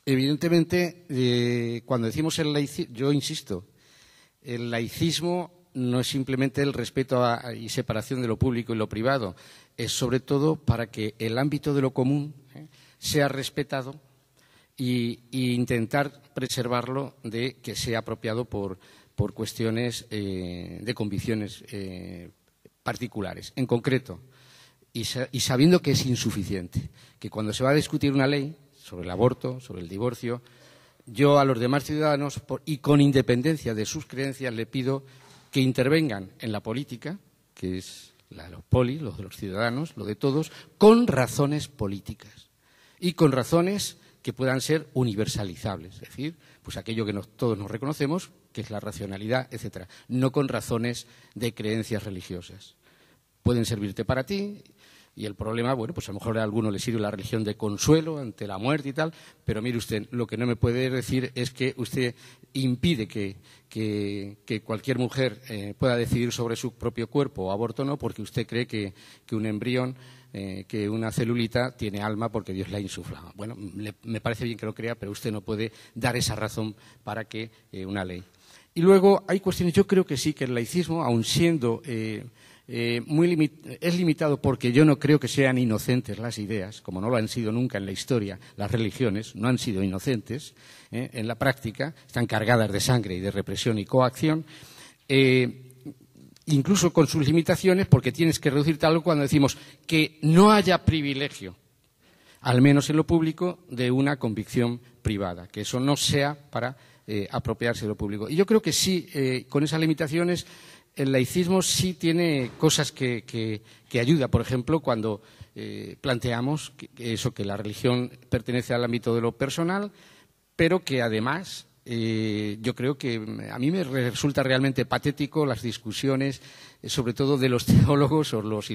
evidentemente, cuando decimos el laicismo, yo insisto, el laicismo no es simplemente el respeto y separación de lo público y lo privado, es sobre todo para que el ámbito de lo común sea respetado e intentar preservarlo de que sea apropiado por cuestiones de convicciones particulares. En concreto, y sabiendo que es insuficiente, que cuando se va a discutir una ley sobre el aborto, sobre el divorcio, yo a los demás ciudadanos, y con independencia de sus creencias, le pido que intervengan en la política, que es la de los polis, lo de los ciudadanos, lo de todos, con razones políticas y con razones que puedan ser universalizables, es decir, pues aquello que todos nos reconocemos, que es la racionalidad, etcétera, no con razones de creencias religiosas. Pueden servirte para ti. Y el problema, bueno, pues a lo mejor a alguno le sirve la religión de consuelo ante la muerte y tal, pero mire usted, lo que no me puede decir es que usted impide que cualquier mujer pueda decidir sobre su propio cuerpo, o aborto no, porque usted cree que un embrión, que una celulita tiene alma porque Dios la ha insuflado. Bueno, me parece bien que lo crea, pero usted no puede dar esa razón para que una ley. Y luego hay cuestiones, yo creo que sí, que el laicismo, aun siendo es limitado porque yo no creo que sean inocentes las ideas, como no lo han sido nunca en la historia. Las religiones no han sido inocentes en la práctica, están cargadas de sangre y de represión y coacción, incluso con sus limitaciones, porque tienes que reducirte a algo cuando decimos que no haya privilegio, al menos en lo público, de una convicción privada, que eso no sea para apropiarse de lo público. Y yo creo que sí, con esas limitaciones, el laicismo sí tiene cosas que ayuda. Por ejemplo, cuando planteamos que la religión pertenece al ámbito de lo personal, pero que además yo creo que a mí me resulta realmente patético las discusiones, sobre todo de los teólogos o los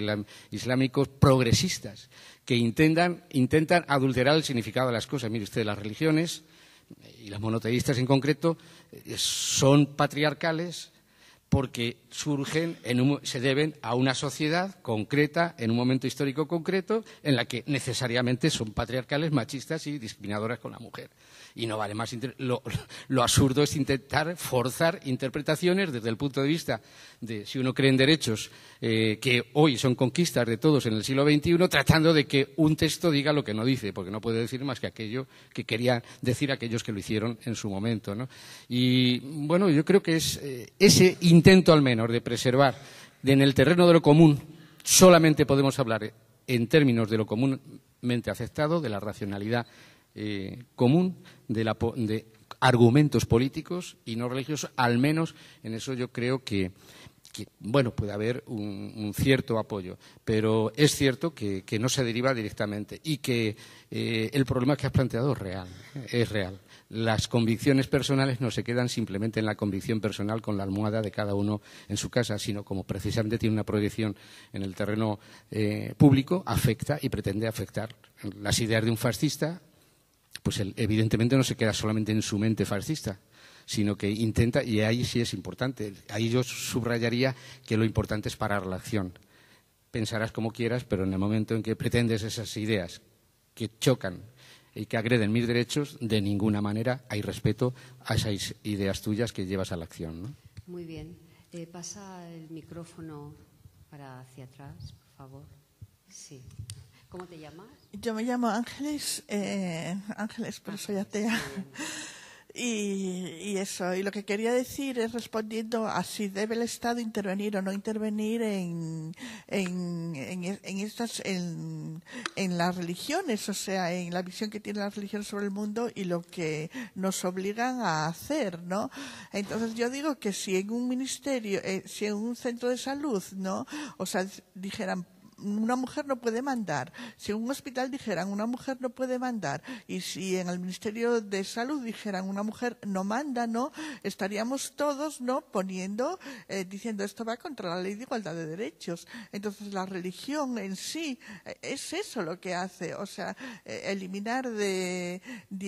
islámicos progresistas, que intentan adulterar el significado de las cosas. Mire usted, las religiones, y las monoteístas en concreto, son patriarcales, porque se deben a una sociedad concreta, en un momento histórico concreto, en la que necesariamente son patriarcales, machistas y discriminadoras con la mujer. Y no vale más. Lo absurdo es intentar forzar interpretaciones desde el punto de vista de si uno cree en derechos que hoy son conquistas de todos en el siglo XXI, tratando de que un texto diga lo que no dice, porque no puede decir más que aquello que querían decir aquellos que lo hicieron en su momento, ¿no? Y bueno, yo creo que es ese intento al menos de preservar en el terreno de lo común. Solamente podemos hablar en términos de lo comúnmente aceptado, de la racionalidad común, de argumentos políticos y no religiosos. Al menos en eso yo creo que bueno, puede haber un cierto apoyo, pero es cierto que no se deriva directamente y que el problema que has planteado es real. Las convicciones personales no se quedan simplemente en la convicción personal con la almohada de cada uno en su casa, sino como precisamente tiene una proyección en el terreno público, afecta y pretende afectar. Las ideas de un fascista, pues evidentemente no se queda solamente en su mente fascista, sino que intenta, y ahí sí es importante, ahí yo subrayaría que lo importante es parar la acción. Pensarás como quieras, pero en el momento en que pretendes esas ideas que chocan y que agreden mis derechos, de ninguna manera hay respeto a esas ideas tuyas que llevas a la acción, ¿no? Muy bien. Pasa el micrófono para hacia atrás, por favor. Sí. ¿Cómo te llamas? Yo me llamo Ángeles, pero soy atea. Y eso, y lo que quería decir es respondiendo a si debe el Estado intervenir o no intervenir en las religiones, o sea, en la visión que tienen las religiones sobre el mundo y lo que nos obligan a hacer, ¿no? Entonces yo digo que si en un ministerio, si en un centro de salud, ¿no? O sea, dijeran, una mujer no puede mandar. Si en un hospital dijeran una mujer no puede mandar, y si en el Ministerio de Salud dijeran una mujer no manda, ¿no? Estaríamos todos, ¿no? Poniendo, diciendo esto va contra la ley de igualdad de derechos. Entonces la religión en sí es eso lo que hace, o sea, eliminar de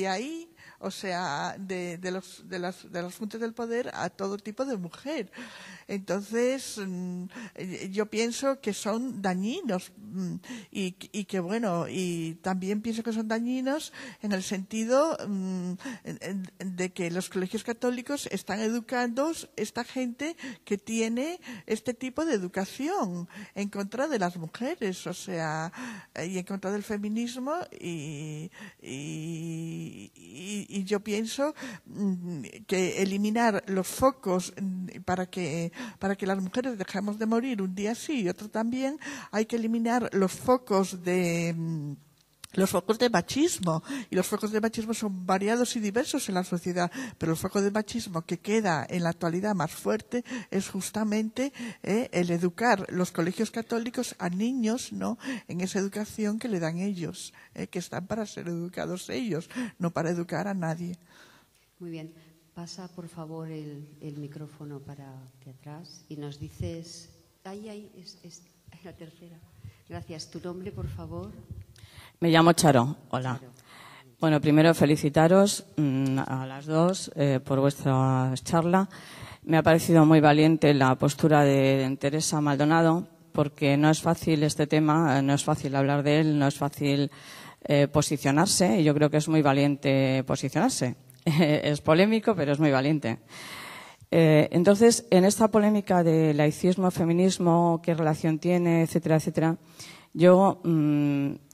ahí o sea, de las fuentes del poder a todo tipo de mujer. Entonces, yo pienso que son dañinos y que bueno, y también pienso que son dañinos en el sentido de que los colegios católicos están educando esta gente que tiene este tipo de educación en contra de las mujeres, o sea, y en contra del feminismo y yo pienso que eliminar los focos para que las mujeres dejemos de morir un día sí y otro también, hay que eliminar los focos de machismo, y los focos de machismo son variados y diversos en la sociedad, pero el foco de machismo que queda en la actualidad más fuerte es justamente el educar los colegios católicos a niños, ¿no?, en esa educación que le dan ellos, que están para ser educados ellos, no para educar a nadie. Muy bien. Pasa, por favor, el micrófono para aquí atrás y nos dices... Ahí, es la tercera. Gracias. ¿Tu nombre, por favor? Me llamo Charo. Hola. Charo. Bueno, primero felicitaros a las dos por vuestra charla. Me ha parecido muy valiente la postura de Teresa Maldonado, porque no es fácil este tema, no es fácil hablar de él, no es fácil posicionarse, y yo creo que es muy valiente posicionarse. Es polémico, pero es muy valiente. Entonces, en esta polémica de laicismo, feminismo, qué relación tiene, etcétera, etcétera, yo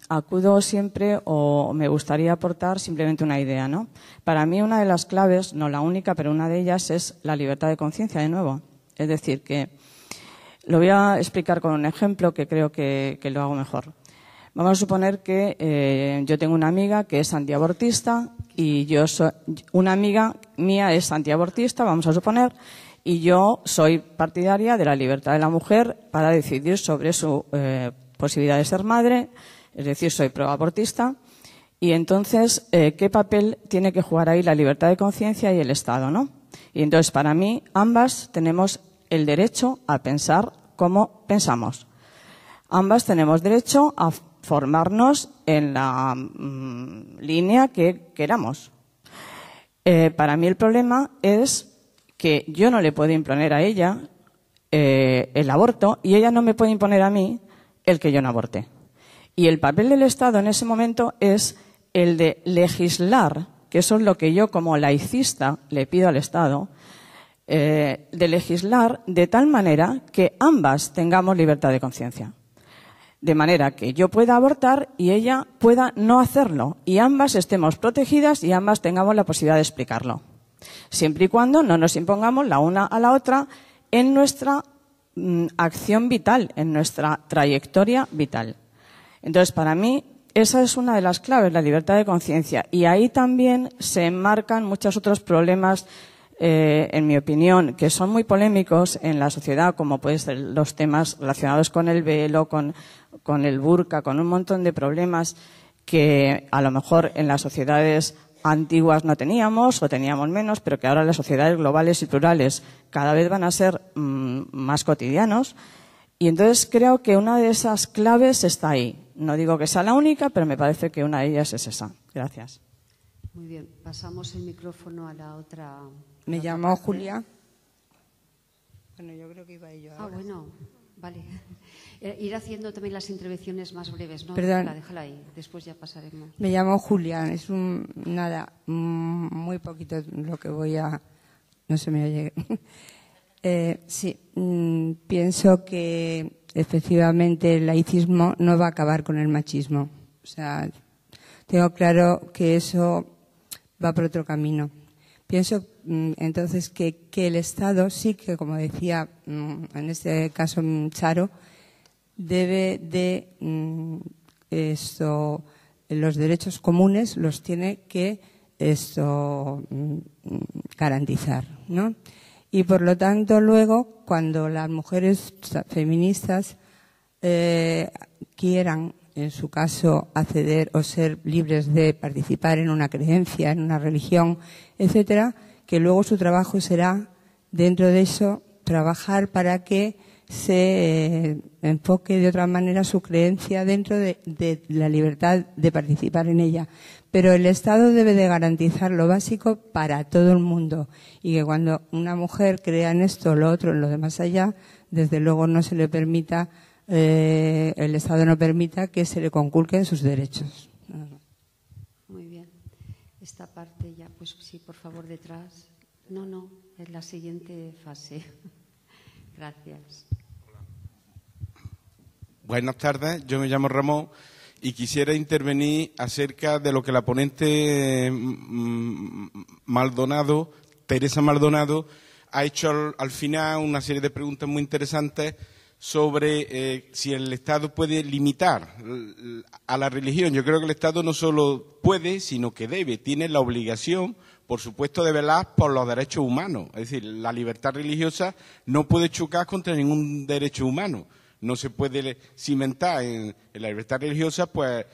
acudo siempre, o me gustaría aportar simplemente una idea, ¿no? Para mí una de las claves, no la única, pero una de ellas es la libertad de conciencia, de nuevo. Es decir, que lo voy a explicar con un ejemplo que creo que lo hago mejor. Vamos a suponer que yo tengo una amiga que es antiabortista y una amiga mía es antiabortista, vamos a suponer, y yo soy partidaria de la libertad de la mujer para decidir sobre su posibilidad de ser madre, es decir, soy proabortista. Y entonces, ¿qué papel tiene que jugar ahí la libertad de conciencia y el Estado, no? Y entonces, para mí, ambas tenemos el derecho a pensar como pensamos. Ambas tenemos derecho a formarnos en la línea que queramos. Para mí el problema es que yo no le puedo imponer a ella el aborto y ella no me puede imponer a mí el que yo no aborte. Y el papel del Estado en ese momento es el de legislar, que eso es lo que yo como laicista le pido al Estado, de legislar de tal manera que ambas tengamos libertad de conciencia. De manera que yo pueda abortar y ella pueda no hacerlo. Y ambas estemos protegidas y ambas tengamos la posibilidad de explicarlo. Siempre y cuando no nos impongamos la una a la otra en nuestra acción vital, en nuestra trayectoria vital. Entonces, para mí, esa es una de las claves, la libertad de conciencia. Y ahí también se enmarcan muchos otros problemas, en mi opinión, que son muy polémicos en la sociedad, como pueden ser los temas relacionados con el velo, con el burka, con un montón de problemas que a lo mejor en las sociedades antiguas no teníamos o teníamos menos, pero que ahora las sociedades globales y plurales cada vez van a ser más cotidianos. Y entonces creo que una de esas claves está ahí. No digo que sea la única, pero me parece que una de ellas es esa. Gracias. Muy bien. Pasamos el micrófono a la otra. Me llamo Julia. Bueno, yo creo que iba yo ahora. Ah, bueno, vale. Ir haciendo también las intervenciones más breves, ¿no? Perdón. Déjala ahí, después ya pasaremos. Me llamo Julia, es muy poquito lo que voy a... No se me oye. Sí, pienso que efectivamente el laicismo no va a acabar con el machismo. O sea, tengo claro que eso va por otro camino. Pienso entonces que el Estado sí que, como decía en este caso Charo, debe de los derechos comunes los tiene que garantizar, ¿no? Y por lo tanto luego cuando las mujeres feministas quieran en su caso acceder o ser libres de participar en una creencia, en una religión, etcétera, que luego su trabajo será dentro de eso trabajar para que se enfoque de otra manera su creencia dentro de la libertad de participar en ella. Pero el Estado debe de garantizar lo básico para todo el mundo y que cuando una mujer crea en esto, lo otro, en lo de más allá, desde luego no se le permita, el Estado no permita que se le conculquen sus derechos. Muy bien. Esta parte ya, pues sí, por favor, detrás. No, es la siguiente fase. Gracias. Buenas tardes, yo me llamo Ramón y quisiera intervenir acerca de lo que la ponente Teresa Maldonado, ha hecho al final una serie de preguntas muy interesantes sobre si el Estado puede limitar a la religión. Yo creo que el Estado no solo puede, sino que debe, tiene la obligación, por supuesto, de velar por los derechos humanos. Es decir, la libertad religiosa no puede chocar contra ningún derecho humano. No se puede cimentar en la libertad religiosa pues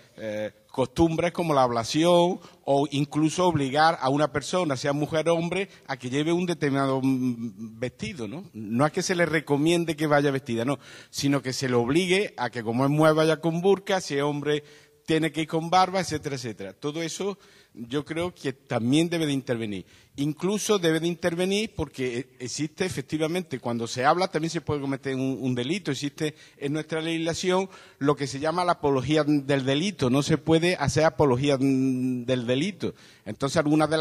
costumbres como la ablación o incluso obligar a una persona, sea mujer o hombre, a que lleve un determinado vestido, ¿no? No es que se le recomiende que vaya vestida, no, sino que se le obligue a que como es mujer vaya con burka, si es hombre tiene que ir con barba, etcétera, etcétera. Todo eso yo creo que también debe de intervenir. Incluso debe de intervenir porque existe efectivamente, cuando se habla también se puede cometer un delito. Existe en nuestra legislación lo que se llama la apología del delito. No se puede hacer apología del delito. Entonces, algunas de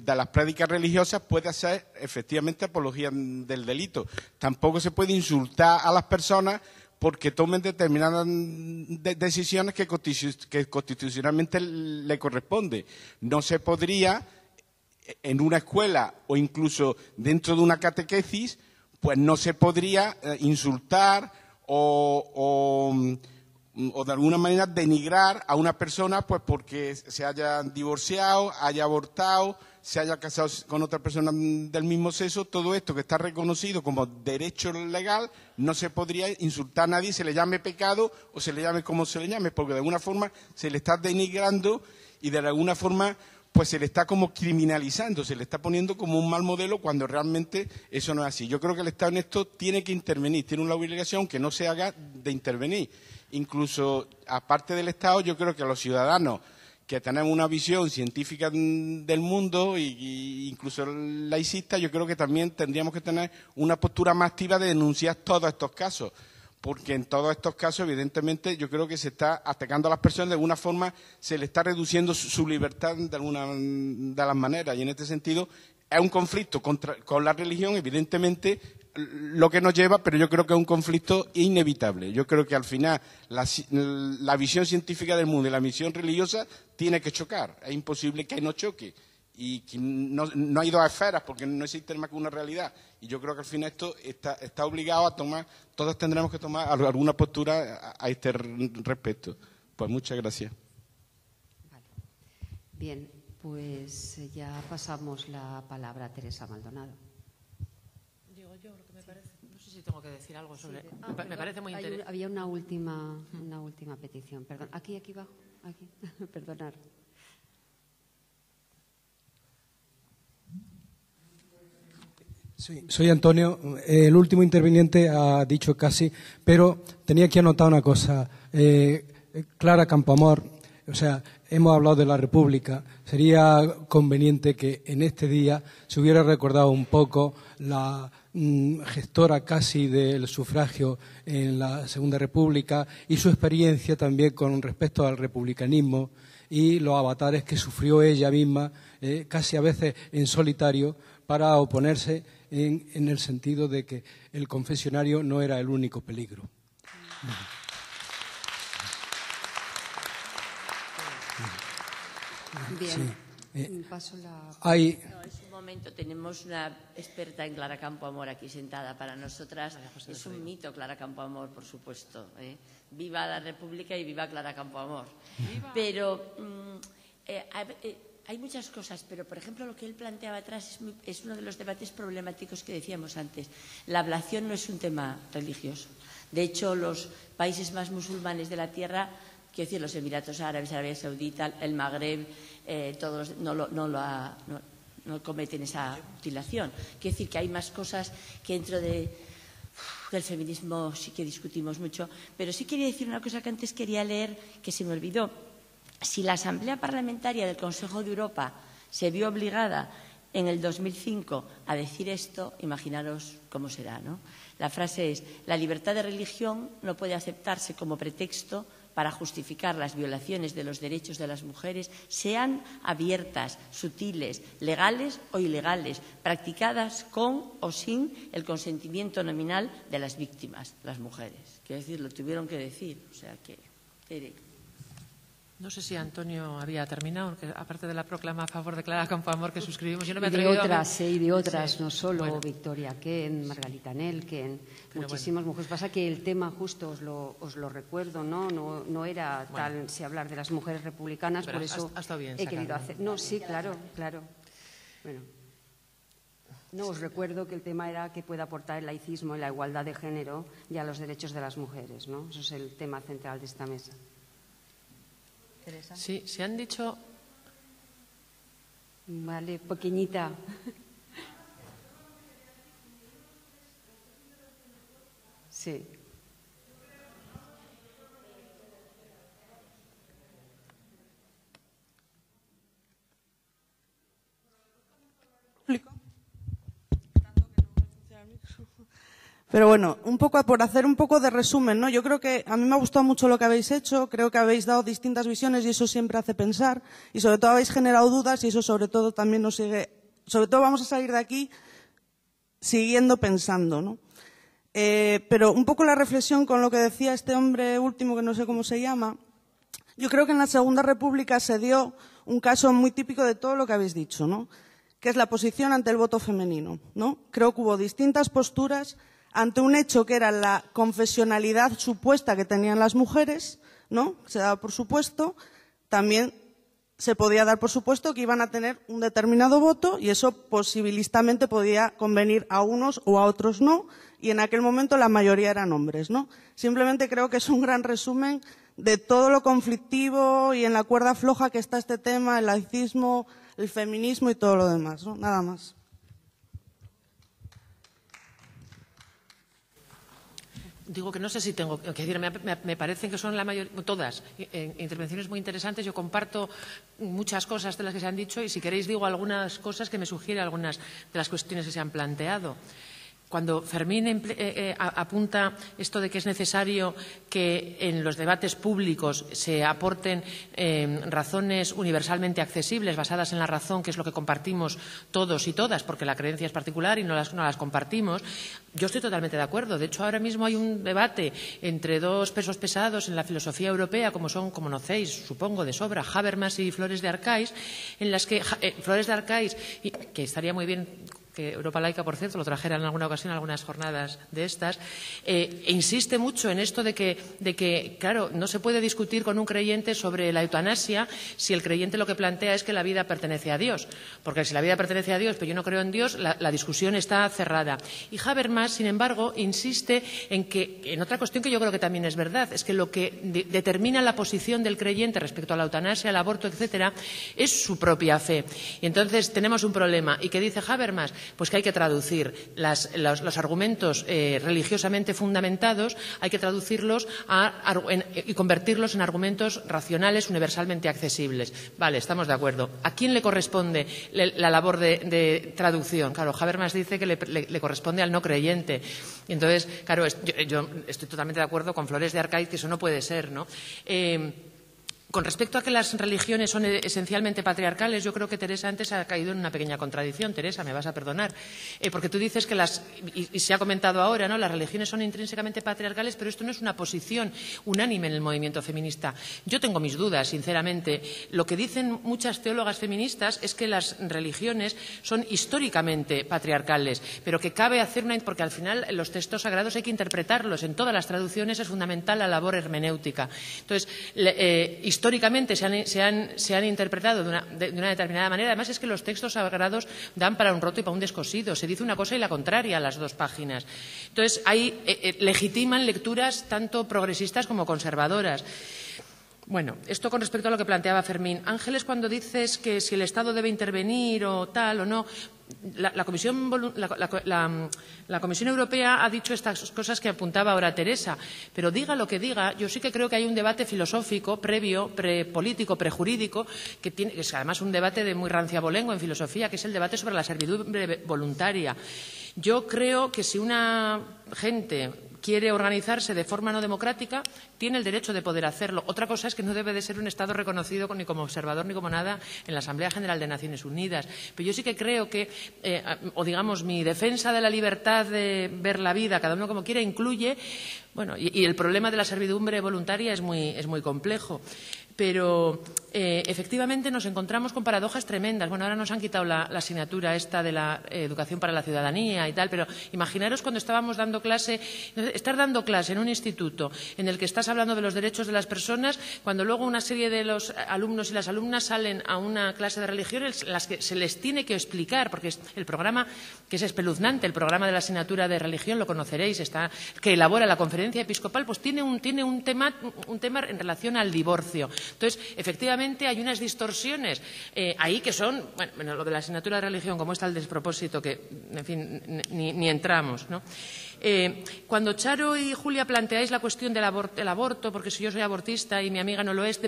las prédicas religiosas puede hacer efectivamente apología del delito. Tampoco se puede insultar a las personas porque tomen determinadas decisiones que constitucionalmente le corresponde. No se podría, en una escuela o incluso dentro de una catequesis, pues no se podría insultar o de alguna manera denigrar a una persona pues porque se haya divorciado, haya abortado, se haya casado con otra persona del mismo sexo. Todo esto que está reconocido como derecho legal, no se podría insultar a nadie, se le llame pecado o se le llame como se le llame, porque de alguna forma se le está denigrando y de alguna forma pues se le está como criminalizando, se le está poniendo como un mal modelo cuando realmente eso no es así. Yo creo que el Estado en esto tiene que intervenir, tiene una obligación que no se haga de intervenir. Incluso, aparte del Estado, yo creo que a los ciudadanos que tenemos una visión científica del mundo e incluso laicista, yo creo que también tendríamos que tener una postura más activa de denunciar todos estos casos, porque en todos estos casos, evidentemente, yo creo que se está atacando a las personas, de alguna forma se le está reduciendo su libertad de alguna de las maneras, y en este sentido es un conflicto con la religión, evidentemente, lo que nos lleva, pero yo creo que es un conflicto inevitable. Yo creo que al final la visión científica del mundo y la visión religiosa tiene que chocar. Es imposible que no choque. Y que no hay dos esferas porque no existe más que una realidad. Y yo creo que al final esto está obligado a tomar, todos tendremos que tomar alguna postura a este respecto. Pues muchas gracias. Vale. Bien, pues ya pasamos la palabra a Teresa Maldonado. Digo yo lo que me parece. No sé si tengo que decir algo sobre. Sí, me parece muy interesante. Había una última petición. Perdón. Aquí abajo. Aquí. Perdonar. Sí, soy Antonio. El último interviniente ha dicho casi, pero tenía que anotar una cosa. Clara Campoamor, o sea, hemos hablado de la República. Sería conveniente que en este día se hubiera recordado un poco la gestora casi del sufragio en la Segunda República y su experiencia también con respecto al republicanismo y los avatares que sufrió ella misma, casi a veces en solitario, para oponerse en el sentido de que el confesionario no era el único peligro. Bien, paso la... En un momento tenemos una experta en Clara Campoamor aquí sentada. Para nosotras es un mito Clara Campoamor, por supuesto. Viva la República y viva Clara Campoamor. ¡Viva! Pero hay muchas cosas, pero por ejemplo lo que él planteaba atrás es uno de los debates problemáticos que decíamos antes. La ablación no es un tema religioso. De hecho, los países más musulmanes de la tierra, quiero decir, los Emiratos Árabes, Arabia Saudita, el Magreb, todos no no cometen esa mutilación. Quiere decir que hay más cosas que dentro del feminismo sí que discutimos mucho, pero sí quería decir una cosa que antes quería leer, que se me olvidó. Si la Asamblea Parlamentaria del Consejo de Europa se vio obligada en el 2005 a decir esto, imaginaros cómo será, ¿no? La frase es: la libertad de religión no puede aceptarse como pretexto para justificar las violaciones de los derechos de las mujeres, sean abiertas, sutiles, legales o ilegales, practicadas con o sin el consentimiento nominal de las víctimas, las mujeres. Quiero decir, lo tuvieron que decir. O sea que... No sé si Antonio había terminado, porque aparte de la proclama a favor de Clara Campoamor que suscribimos, yo no me he y de atrevido otras, y de otras, sí. no solo Bueno. Victoria Ken, Margarita Nelken, Pero muchísimas mujeres. Pasa que el tema justo os lo recuerdo, no era tal si hablar de las mujeres republicanas, pero por eso ha estado bien he querido sacarlo. hacer. No, sí, claro. Bueno. No, os recuerdo que el tema era que puede aportar el laicismo y la igualdad de género y a los derechos de las mujeres, ¿no? Eso es el tema central de esta mesa. Sí, se han dicho... Vale, pequeñita. Sí. Pero bueno, un poco por hacer un poco de resumen, ¿no? Yo creo que a mí me ha gustado mucho lo que habéis hecho, creo que habéis dado distintas visiones y eso siempre hace pensar y sobre todo habéis generado dudas y eso sobre todo también nos sigue, sobre todo vamos a salir de aquí siguiendo pensando, ¿no? Pero un poco la reflexión con lo que decía este hombre último que no sé cómo se llama, yo creo que en la Segunda República se dio un caso muy típico de todo lo que habéis dicho, ¿no? Que es la posición ante el voto femenino, ¿no? Creo que hubo distintas posturas ante un hecho que era la confesionalidad supuesta que tenían las mujeres, ¿no? Se daba por supuesto, también se podía dar por supuesto que iban a tener un determinado voto y eso posibilistamente podía convenir a unos o a otros no, y en aquel momento la mayoría eran hombres, ¿no? Simplemente creo que es un gran resumen de todo lo conflictivo y en la cuerda floja que está este tema, el laicismo, el feminismo y todo lo demás, ¿no? Nada más. Digo que no sé si tengo que decir, me parecen que son todas intervenciones muy interesantes. Yo comparto muchas cosas de las que se han dicho y si queréis digo algunas cosas que me sugieren algunas de las cuestiones que se han planteado. Cuando Fermín apunta esto de que es necesario que en los debates públicos se aporten razones universalmente accesibles, basadas en la razón, que es lo que compartimos todos y todas, porque la creencia es particular y no las compartimos, yo estoy totalmente de acuerdo. De hecho, ahora mismo hay un debate entre dos pesos pesados en la filosofía europea, como son, como conocéis, supongo, de sobra, Habermas y Flores de Arcáis, en las que Flores de Arcáis, que estaría muy bien que Europa Laica, por cierto, lo trajera en alguna ocasión, algunas jornadas de estas, insiste mucho en esto de que, claro, no se puede discutir con un creyente sobre la eutanasia si el creyente lo que plantea es que la vida pertenece a Dios. Porque si la vida pertenece a Dios, pero yo no creo en Dios, la discusión está cerrada. Y Habermas, sin embargo, insiste en otra cuestión que yo creo que también es verdad, es que lo que determina la posición del creyente respecto a la eutanasia, al aborto, etcétera, es su propia fe. Y entonces tenemos un problema. ¿Y qué dice Habermas? Pues que hay que traducir los argumentos religiosamente fundamentados, hay que traducirlos y convertirlos en argumentos racionales universalmente accesibles. Vale, estamos de acuerdo. ¿A quién le corresponde la labor de traducción? Claro, Habermas dice que le corresponde al no creyente. Y entonces, claro, yo estoy totalmente de acuerdo con Flores de Arcáiz que eso no puede ser, ¿no? Con respecto a que las religiones son esencialmente patriarcales, yo creo que Teresa antes ha caído en una pequeña contradicción. Teresa, me vas a perdonar. Porque tú dices que y se ha comentado ahora, ¿no? Las religiones son intrínsecamente patriarcales, pero esto no es una posición unánime en el movimiento feminista. Yo tengo mis dudas, sinceramente. Lo que dicen muchas teólogas feministas es que las religiones son históricamente patriarcales, pero que cabe hacer porque al final los textos sagrados hay que interpretarlos. En todas las traducciones es fundamental la labor hermenéutica. Entonces, históricamente se han interpretado de una determinada manera. Además, es que los textos sagrados dan para un roto y para un descosido. Se dice una cosa y la contraria a las dos páginas. Entonces, legitiman lecturas tanto progresistas como conservadoras. Bueno, esto con respecto a lo que planteaba Fermín. Ángeles, cuando dices que si el Estado debe intervenir o tal o no, la Comisión Europea ha dicho estas cosas que apuntaba ahora Teresa, pero diga lo que diga, yo sí que creo que hay un debate filosófico previo, prepolítico, prejurídico, que es además un debate de muy rancia abolengo en filosofía, que es el debate sobre la servidumbre voluntaria. Yo creo que si una gente quiere organizarse de forma no democrática, tiene el derecho de poder hacerlo. Otra cosa es que no debe de ser un Estado reconocido ni como observador ni como nada en la Asamblea General de Naciones Unidas. Pero yo sí que creo que, o digamos, mi defensa de la libertad de ver la vida, cada uno como quiera, incluye, bueno, y el problema de la servidumbre voluntaria es muy complejo. Pero efectivamente nos encontramos con paradojas tremendas. Bueno, ahora nos han quitado la asignatura esta de la educación para la ciudadanía y tal, pero imaginaros cuando estábamos dando clase, estar dando clase en un instituto en el que estás hablando de los derechos de las personas, cuando luego una serie de los alumnos y las alumnas salen a una clase de religión en las que se les tiene que explicar, porque el programa, que es espeluznante, el programa de la asignatura de religión, lo conoceréis, que elabora la Conferencia Episcopal, pues tiene un tema en relación al divorcio. Entonces, efectivamente, hay unas distorsiones ahí que son, bueno, lo de la asignatura de religión, como está el despropósito, que, en fin, ni entramos, ¿no? Cuando Charo y Julia planteáis la cuestión del aborto, porque si yo soy abortista y mi amiga no lo es,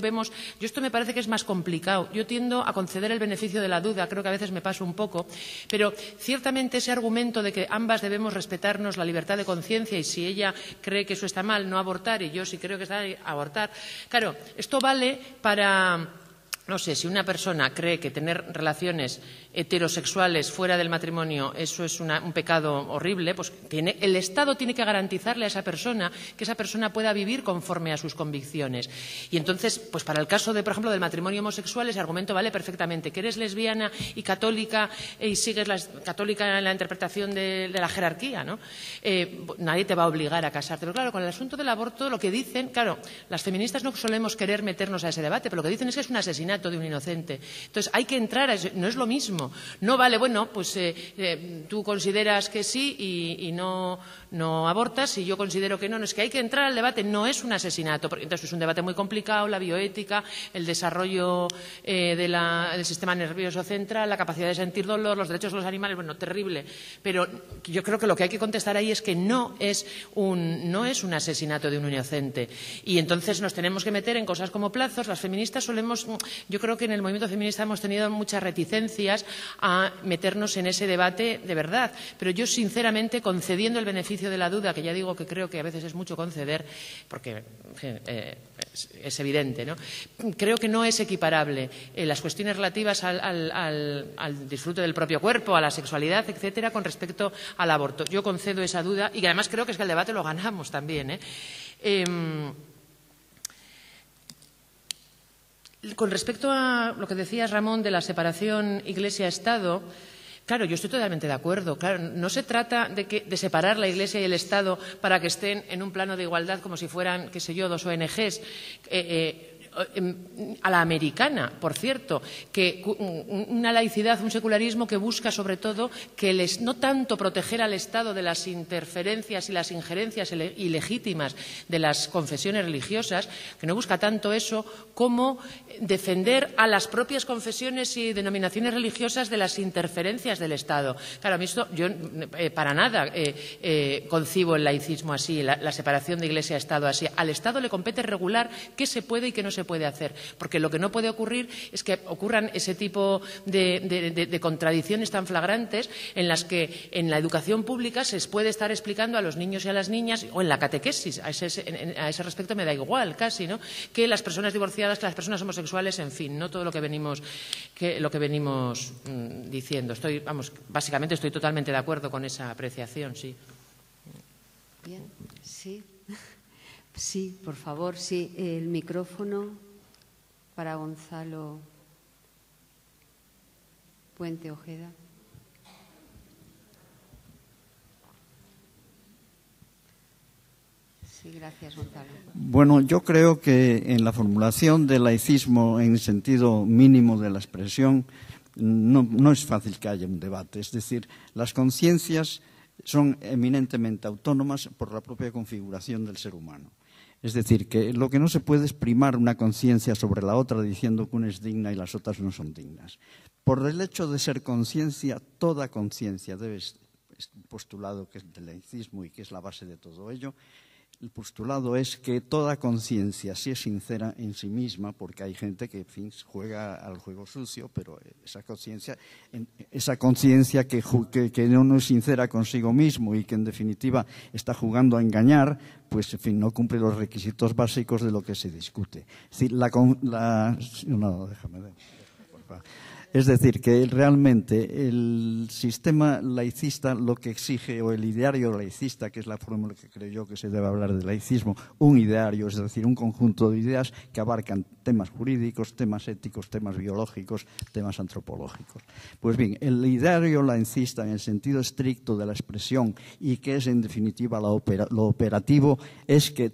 esto me parece que es más complicado. Yo tiendo a conceder el beneficio de la duda, creo que a veces me paso un poco, pero ciertamente ese argumento de que ambas debemos respetarnos la libertad de conciencia y si ella cree que eso está mal, no abortar, y yo si creo que está mal, abortar. Claro, esto vale para, no sé, si una persona cree que tener relaciones heterosexuales fuera del matrimonio, eso es un pecado horrible, pues el Estado tiene que garantizarle a esa persona que esa persona pueda vivir conforme a sus convicciones. Y entonces, pues para el caso de, por ejemplo, del matrimonio homosexual, ese argumento vale perfectamente. Que eres lesbiana y católica y sigues católica en la interpretación de la jerarquía, ¿no? Nadie te va a obligar a casarte. Pero claro, con el asunto del aborto, lo que dicen, claro, las feministas no solemos querer meternos a ese debate, pero lo que dicen es que es un asesinato de un inocente. Entonces, hay que entrar, no es lo mismo. No vale, bueno, pues tú consideras que sí y no abortas y yo considero que no. No, es que hay que entrar al debate, no es un asesinato. Entonces es un debate muy complicado, la bioética, el desarrollo del sistema nervioso central, la capacidad de sentir dolor, los derechos de los animales, bueno, terrible. Pero yo creo que lo que hay que contestar ahí es que no es un asesinato de un inocente. Y entonces nos tenemos que meter en cosas como plazos. Las feministas yo creo que en el movimiento feminista hemos tenido muchas reticencias a meternos en ese debate de verdad. Pero yo, sinceramente, concediendo el beneficio de la duda, que ya digo que creo que a veces es mucho conceder, porque en fin, es evidente, ¿no? Creo que no es equiparable las cuestiones relativas al disfrute del propio cuerpo, a la sexualidad, etcétera, con respecto al aborto. Yo concedo esa duda y que además creo que es que el debate lo ganamos también, Con respecto a lo que decías, Ramón, de la separación Iglesia-Estado, claro, yo estoy totalmente de acuerdo. Claro, no se trata de separar la Iglesia y el Estado para que estén en un plano de igualdad como si fueran, qué sé yo, dos ONGs. A la americana, por cierto, que una laicidad, un secularismo que busca sobre todo no tanto proteger al Estado de las interferencias y las injerencias ilegítimas de las confesiones religiosas, que no busca tanto eso como defender a las propias confesiones y denominaciones religiosas de las interferencias del Estado. Claro, a mí esto, yo para nada concibo el laicismo así, la separación de Iglesia-Estado así. Al Estado le compete regular qué se puede y qué no se puede hacer, porque lo que no puede ocurrir es que ocurran ese tipo de contradicciones tan flagrantes en las que en la educación pública se puede estar explicando a los niños y a las niñas, o en la catequesis, a ese respecto me da igual casi, ¿no?, que las personas divorciadas, que las personas homosexuales, en fin, no todo lo que venimos diciendo. Básicamente estoy totalmente de acuerdo con esa apreciación, sí. Bien, sí. Sí, por favor, sí. El micrófono para Gonzalo Puente Ojeda. Sí, gracias, Gonzalo. Bueno, yo creo que en la formulación del laicismo en el sentido mínimo de la expresión no es fácil que haya un debate. Es decir, las conciencias son eminentemente autónomas por la propia configuración del ser humano. Es decir, que lo que no se puede es primar una conciencia sobre la otra diciendo que una es digna y las otras no son dignas. Por el hecho de ser conciencia, toda conciencia debe ser un postulado que es del laicismo y que es la base de todo ello. El postulado es que toda conciencia, si es sincera en sí misma, porque hay gente que, en fin, juega al juego sucio, pero esa conciencia que no es sincera consigo mismo y que, en definitiva, está jugando a engañar, pues, en fin, no cumple los requisitos básicos de lo que se discute. Es decir, Es decir, que realmente el sistema laicista lo que exige, o el ideario laicista, que es la fórmula que creo yo que se debe hablar de laicismo, un ideario, es decir, un conjunto de ideas que abarcan temas jurídicos, temas éticos, temas biológicos, temas antropológicos. Pues bien, el ideario laicista en el sentido estricto de la expresión y que es en definitiva lo operativo es que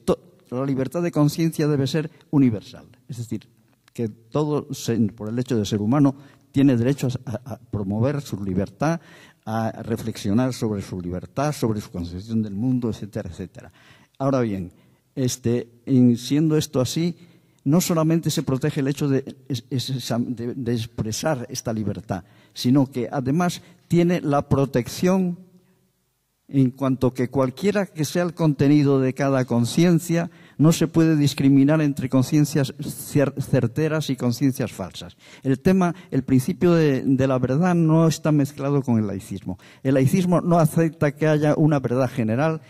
la libertad de conciencia debe ser universal, es decir, que todo, por el hecho de ser humano, tiene derecho a promover su libertad, a reflexionar sobre su libertad, sobre su concepción del mundo, etcétera, etcétera. Ahora bien, siendo esto así, no solamente se protege el hecho de expresar esta libertad, sino que además tiene la protección en cuanto que cualquiera que sea el contenido de cada conciencia, no se puede discriminar entre conciencias certeras y conciencias falsas. El principio de la verdad no está mezclado con el laicismo. El laicismo no acepta que haya una verdad general,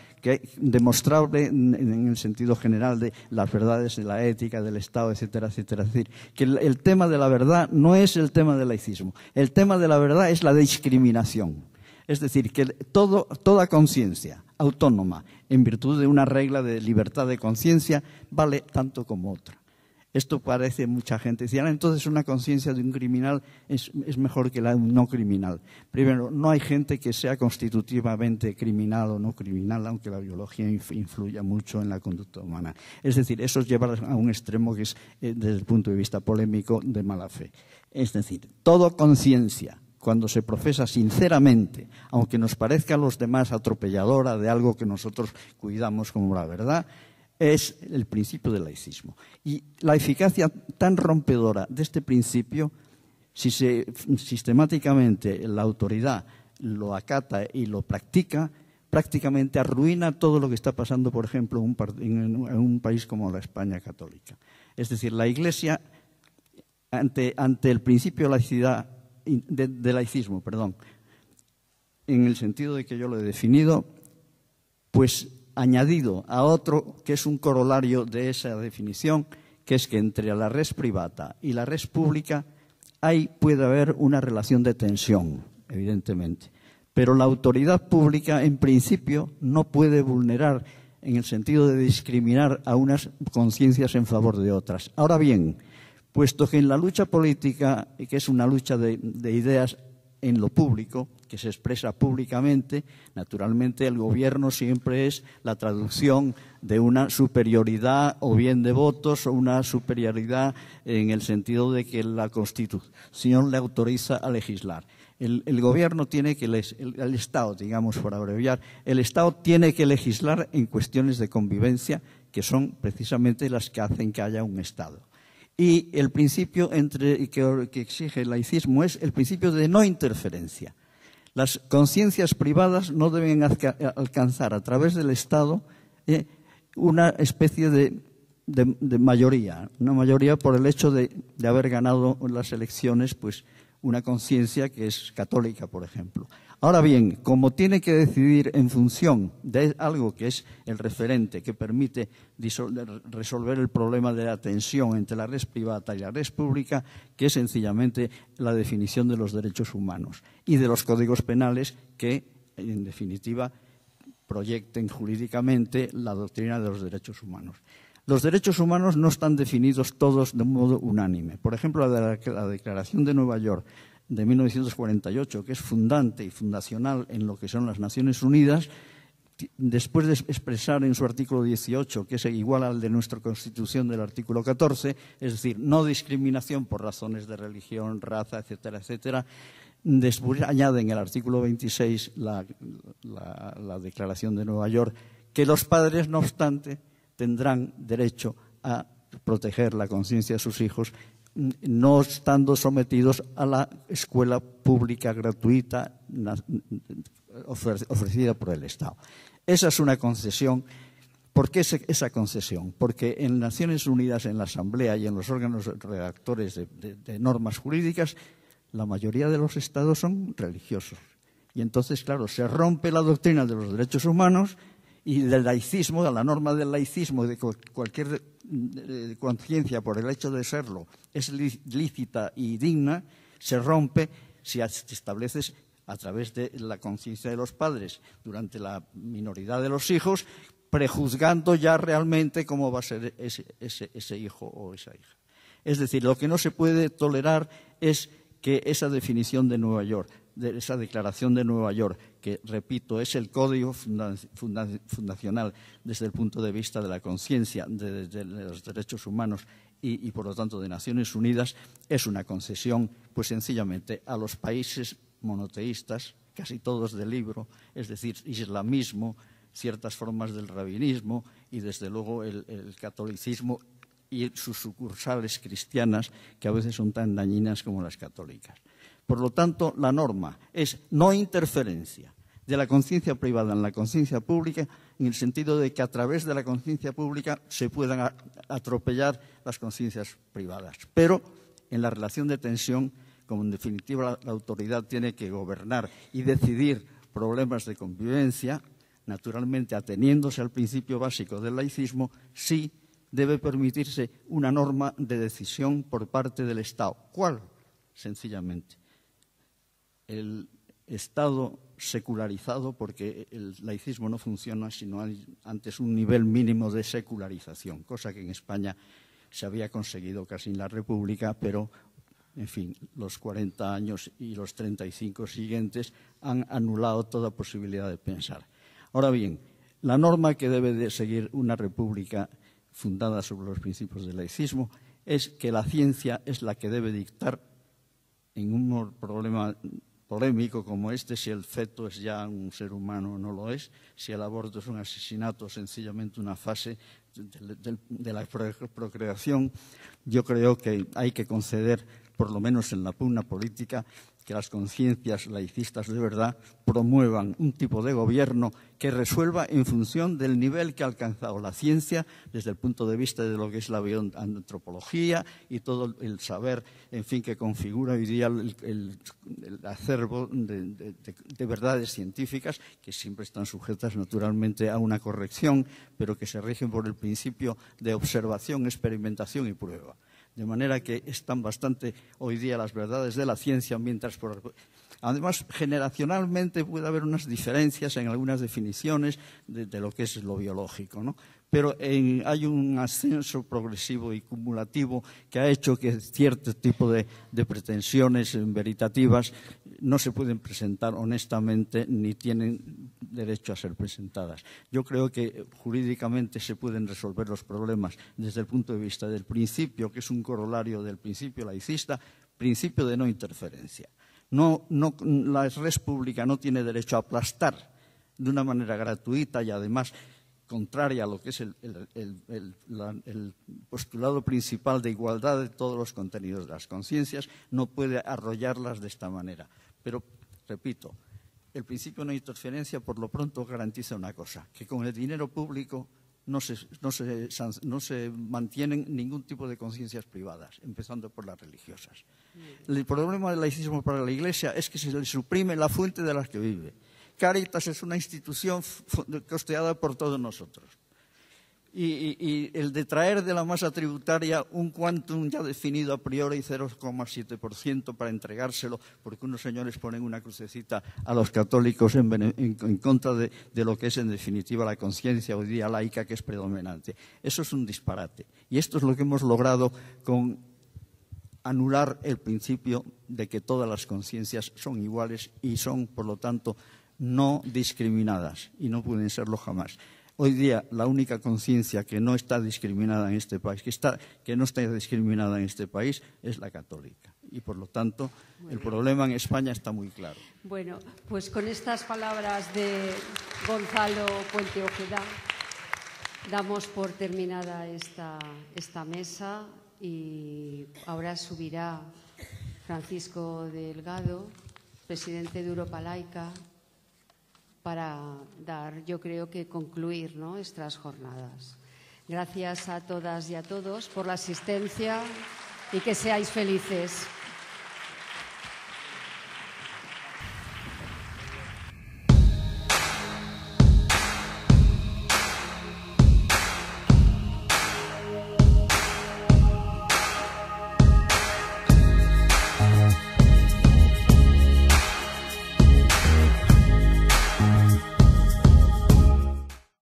demostrable en el sentido general de las verdades de la ética, del Estado, etcétera, etcétera. Es decir, que el tema de la verdad no es el tema del laicismo. El tema de la verdad es la discriminación. Es decir, que toda conciencia autónoma, en virtud de una regla de libertad de conciencia, vale tanto como otra. Esto parece mucha gente decir, entonces una conciencia de un criminal es mejor que la de un no criminal. Primero, no hay gente que sea constitutivamente criminal o no criminal, aunque la biología influya mucho en la conducta humana. Es decir, eso lleva a un extremo que es, desde el punto de vista polémico, de mala fe. Es decir, toda conciencia, cuando se profesa sinceramente, aunque nos parezca a los demás atropelladora de algo que nosotros cuidamos como la verdad, es el principio del laicismo. Y la eficacia tan rompedora de este principio, si sistemáticamente la autoridad lo acata y lo practica, prácticamente arruina todo lo que está pasando, por ejemplo, en un país como la España católica. Es decir, la Iglesia, ante el principio de laicidad, de laicismo, perdón, en el sentido de que yo lo he definido, pues añadido a otro que es un corolario de esa definición, que es que entre la res privata y la res pública puede haber una relación de tensión, evidentemente. Pero la autoridad pública, en principio, no puede vulnerar en el sentido de discriminar a unas conciencias en favor de otras. Ahora bien, puesto que en la lucha política, que es una lucha de ideas en lo público, que se expresa públicamente, naturalmente el gobierno siempre es la traducción de una superioridad o bien de votos o una superioridad en el sentido de que la Constitución le autoriza a legislar. El gobierno tiene que, el Estado, digamos por abreviar, el Estado tiene que legislar en cuestiones de convivencia que son precisamente las que hacen que haya un Estado. Y el principio que exige el laicismo es el principio de no interferencia. Las conciencias privadas no deben alcanzar a través del Estado una especie de mayoría, una mayoría por el hecho de haber ganado las elecciones, pues una conciencia que es católica, por ejemplo. Ahora bien, como tiene que decidir en función de algo que es el referente, que permite resolver el problema de la tensión entre la res privada y la res pública, que es sencillamente la definición de los derechos humanos y de los códigos penales que, en definitiva, proyecten jurídicamente la doctrina de los derechos humanos. Los derechos humanos no están definidos todos de modo unánime. Por ejemplo, la Declaración de Nueva York de 1948, que es fundante y fundacional en lo que son las Naciones Unidas, después de expresar en su artículo 18, que es igual al de nuestra Constitución del artículo 14, es decir, no discriminación por razones de religión, raza, etcétera, etcétera, después añade en el artículo 26 la Declaración de Nueva York, que los padres, no obstante, tendrán derecho a proteger la conciencia de sus hijos, no estando sometidos a la escuela pública gratuita ofrecida por el Estado. Esa es una concesión. ¿Por qué esa concesión? Porque en Naciones Unidas, en la Asamblea y en los órganos redactores de normas jurídicas, la mayoría de los estados son religiosos. Y entonces, claro, se rompe la doctrina de los derechos humanos y del laicismo, de la norma del laicismo, de cualquier conciencia por el hecho de serlo es lícita y digna, se rompe si estableces a través de la conciencia de los padres durante la minoridad de los hijos, prejuzgando ya realmente cómo va a ser ese hijo o esa hija. Es decir, lo que no se puede tolerar es que esa definición de Nueva York, de esa declaración de Nueva York, que, repito, es el código fundacional desde el punto de vista de la conciencia, de los derechos humanos y, por lo tanto, de Naciones Unidas, es una concesión, pues sencillamente, a los países monoteístas, casi todos del libro, es decir, islamismo, ciertas formas del rabinismo y, desde luego, el catolicismo y sus sucursales cristianas, que a veces son tan dañinas como las católicas. Por lo tanto, la norma es no interferencia de la conciencia privada en la conciencia pública, en el sentido de que a través de la conciencia pública se puedan atropellar las conciencias privadas. Pero en la relación de tensión, como en definitiva la autoridad tiene que gobernar y decidir problemas de convivencia, naturalmente ateniéndose al principio básico del laicismo, sí debe permitirse una norma de decisión por parte del Estado. ¿Cuál? Sencillamente, el Estado secularizado, porque el laicismo no funciona sino antes un nivel mínimo de secularización, cosa que en España se había conseguido casi en la República, pero, en fin, los 40 años y los 35 siguientes han anulado toda posibilidad de pensar. Ahora bien, la norma que debe de seguir una república fundada sobre los principios del laicismo es que la ciencia es la que debe dictar en un problema polémico como este, si el feto es ya un ser humano o no lo es, si el aborto es un asesinato o sencillamente una fase de la procreación. Yo creo que hay que conceder, por lo menos en la pugna política, que las conciencias laicistas de verdad promuevan un tipo de gobierno que resuelva en función del nivel que ha alcanzado la ciencia desde el punto de vista de lo que es la bioantropología y todo el saber, en fin, que configura hoy día el acervo de verdades científicas que siempre están sujetas naturalmente a una corrección, pero que se rigen por el principio de observación, experimentación y prueba. De manera que están bastante hoy día las verdades de la ciencia, mientras además generacionalmente puede haber unas diferencias en algunas definiciones de lo que es lo biológico, ¿no? Pero hay un ascenso progresivo y cumulativo que ha hecho que cierto tipo de pretensiones veritativas no se pueden presentar honestamente ni tienen derecho a ser presentadas. Yo creo que jurídicamente se pueden resolver los problemas desde el punto de vista del principio, que es un corolario del principio laicista, principio de no interferencia. La res pública no tiene derecho a aplastar de una manera gratuita y además contraria a lo que es el postulado principal de igualdad de todos los contenidos de las conciencias, no puede arrollarlas de esta manera. Pero, repito, el principio de no interferencia por lo pronto garantiza una cosa, que con el dinero público no se mantienen ningún tipo de conciencias privadas, empezando por las religiosas. El problema del laicismo para la Iglesia es que se le suprime la fuente de la que vive. Cáritas es una institución costeada por todos nosotros. Y el de traer de la masa tributaria un quantum ya definido a priori, 0,7%, para entregárselo, porque unos señores ponen una crucecita a los católicos en contra de lo que es en definitiva la conciencia hoy día laica, que es predominante. Eso es un disparate. Y esto es lo que hemos logrado con anular el principio de que todas las conciencias son iguales y son, por lo tanto, no discriminadas, y no pueden serlo jamás. Hoy día la única conciencia que no está discriminada en este país, que no está discriminada en este país, es la católica. Y por lo tanto, el problema en España está muy claro. Bueno, pues con estas palabras de Gonzalo Puente Ojeda Damos por terminada esta mesa y ahora subirá Francisco Delgado, presidente de Europa Laica, para dar, yo creo que concluir, ¿no?, estas jornadas. Gracias a todas y a todos por la asistencia y que seáis felices.